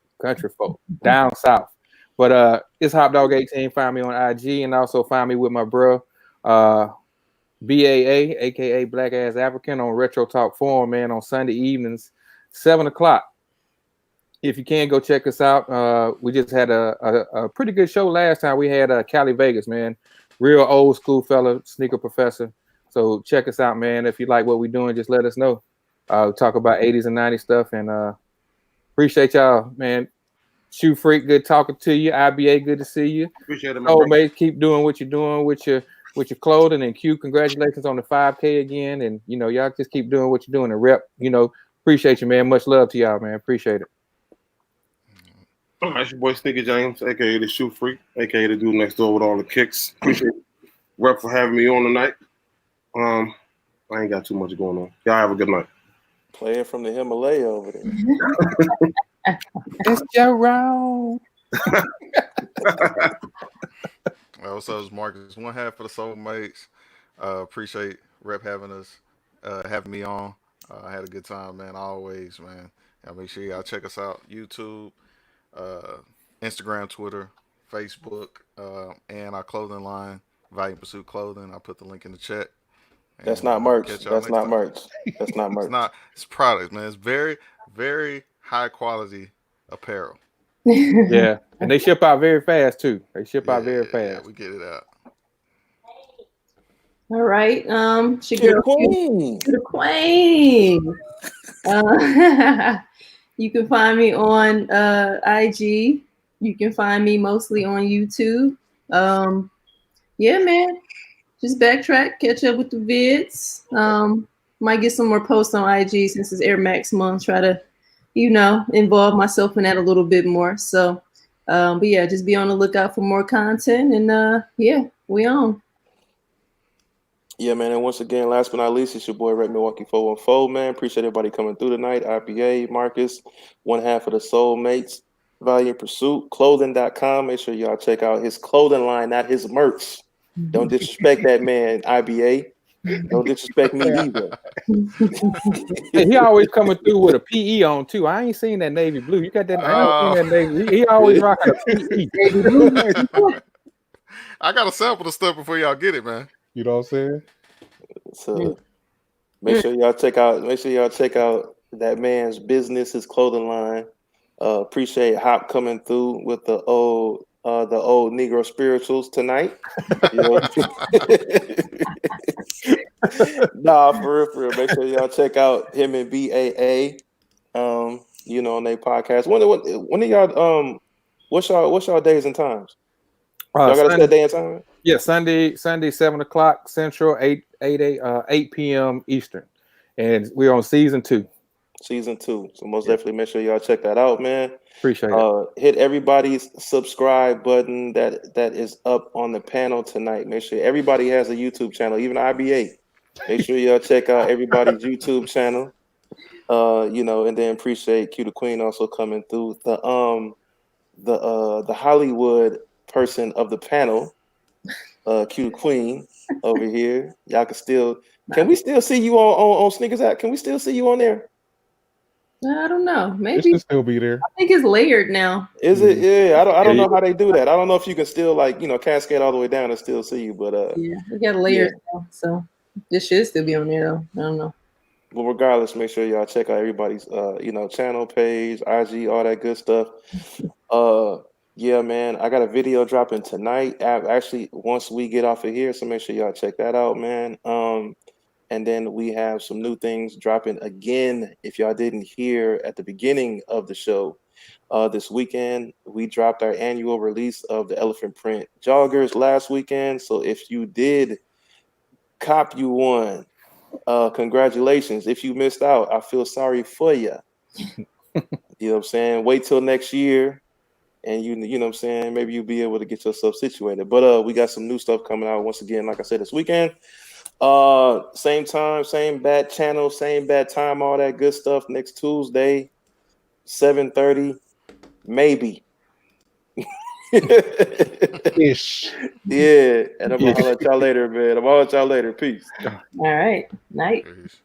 down south. But it's Hot Dog 18. Find me on IG and also find me with my bro BAA, aka Black Ass African, on Retro Talk Forum, man, on Sunday evenings, 7:00. If you can, go check us out. We just had a pretty good show last time. We had Cali Vegas, man. Real old school fella, sneaker professor. So check us out, man. If you like what we're doing, just let us know. We talk about 80s and 90s stuff. And appreciate y'all, man. Shoe Freak, good talking to you. IBA, good to see you. Appreciate it, man. Oh, mate, keep doing what you're doing with your clothing. And Q, congratulations on the 5K again. And, you know, y'all just keep doing what you're doing and rep. You know, appreciate you, man. Much love to y'all, man. Appreciate it. All right, it's your boy Sneaker James, aka the Shoe Freak, aka the dude next door with all the kicks. Appreciate Rep for having me on tonight. I ain't got too much going on. Y'all have a good night. playing from the Himalaya over there. It's your round. What's up, it's Marcus? One half for the Soulmates. Appreciate Rep having us, having me on. I had a good time, man. Always, man. Make sure y'all check us out. YouTube, Instagram, Twitter, Facebook, and our clothing line, Value Pursuit Clothing. I put the link in the chat. That's not merch. That's not merch. That's not merch. It's product, man. It's very, very high quality apparel. Yeah, and they ship out very fast too. They ship out very fast. Yeah, we get it out. All right. To the queen. To the queen. You can find me on IG. You can find me mostly on YouTube. Yeah, man. Just backtrack, catch up with the vids. Might get some more posts on IG since it's Air Max month. Try to, you know, involve myself in that a little bit more. So, but yeah, just be on the lookout for more content. And yeah, we on. Yeah, man. And once again, last but not least, it's your boy Red Milwaukee 414, man. Appreciate everybody coming through tonight. IPA, Marcus, one half of the Soulmates, Valiant Pursuit, clothing.com. Make sure y'all check out his clothing line, not his merch. Don't disrespect that man, IBA. Don't disrespect me either. Hey, he always coming through with a PE on too. I ain't seen that navy blue. You got that? I ain't seen that navy. He always rocking a PE. I gotta sample the stuff before y'all get it, man. You know what I'm saying? So make sure y'all check out that man's business, his clothing line. Appreciate Hop coming through with the old Negro spirituals tonight. You know? Nah, for real. Make sure y'all check out him and BAA. You know, on their podcast. When are y'all what's y'all days and times? Y'all got a set day and time? Yeah, Sunday 7:00 Central, 8 p.m. Eastern, and we're on season 2. Season 2. So most definitely make sure y'all check that out, man. Appreciate it. Hit everybody's subscribe button that is up on the panel tonight. Make sure everybody has a YouTube channel, even IBA. Make sure y'all check out everybody's YouTube channel. You know, and then appreciate Q the Queen also coming through. The Hollywood person of the panel, Q the Queen over here. Y'all can we still see you on Sneakers app? Can we still see you on there? I don't know. Maybe it should still be there. I think it's layered now. Is it? Yeah, I don't know how they do that. I don't know if you can still cascade all the way down and still see you, but yeah, we got layers now, so this should still be on there though. I don't know. Well, regardless, make sure y'all check out everybody's channel page, IG, all that good stuff. Yeah, man, I got a video dropping tonight. Actually, once we get off of here, so make sure y'all check that out, man. And then we have some new things dropping again. If y'all didn't hear at the beginning of the show, this weekend we dropped our annual release of the Elephant Print joggers last weekend. So if you did cop you one, congratulations. If you missed out, I feel sorry for you. You know what I'm saying? Wait till next year. And you know what I'm saying, maybe you'll be able to get yourself situated. But we got some new stuff coming out once again, like I said, this weekend. Same time, same bad channel, same bad time, all that good stuff. Next Tuesday, 7:30, maybe. Ish. Yeah, and I'm gonna holler at y'all later, man. I'm gonna holler at y'all later. Peace. All right. Night. Peace.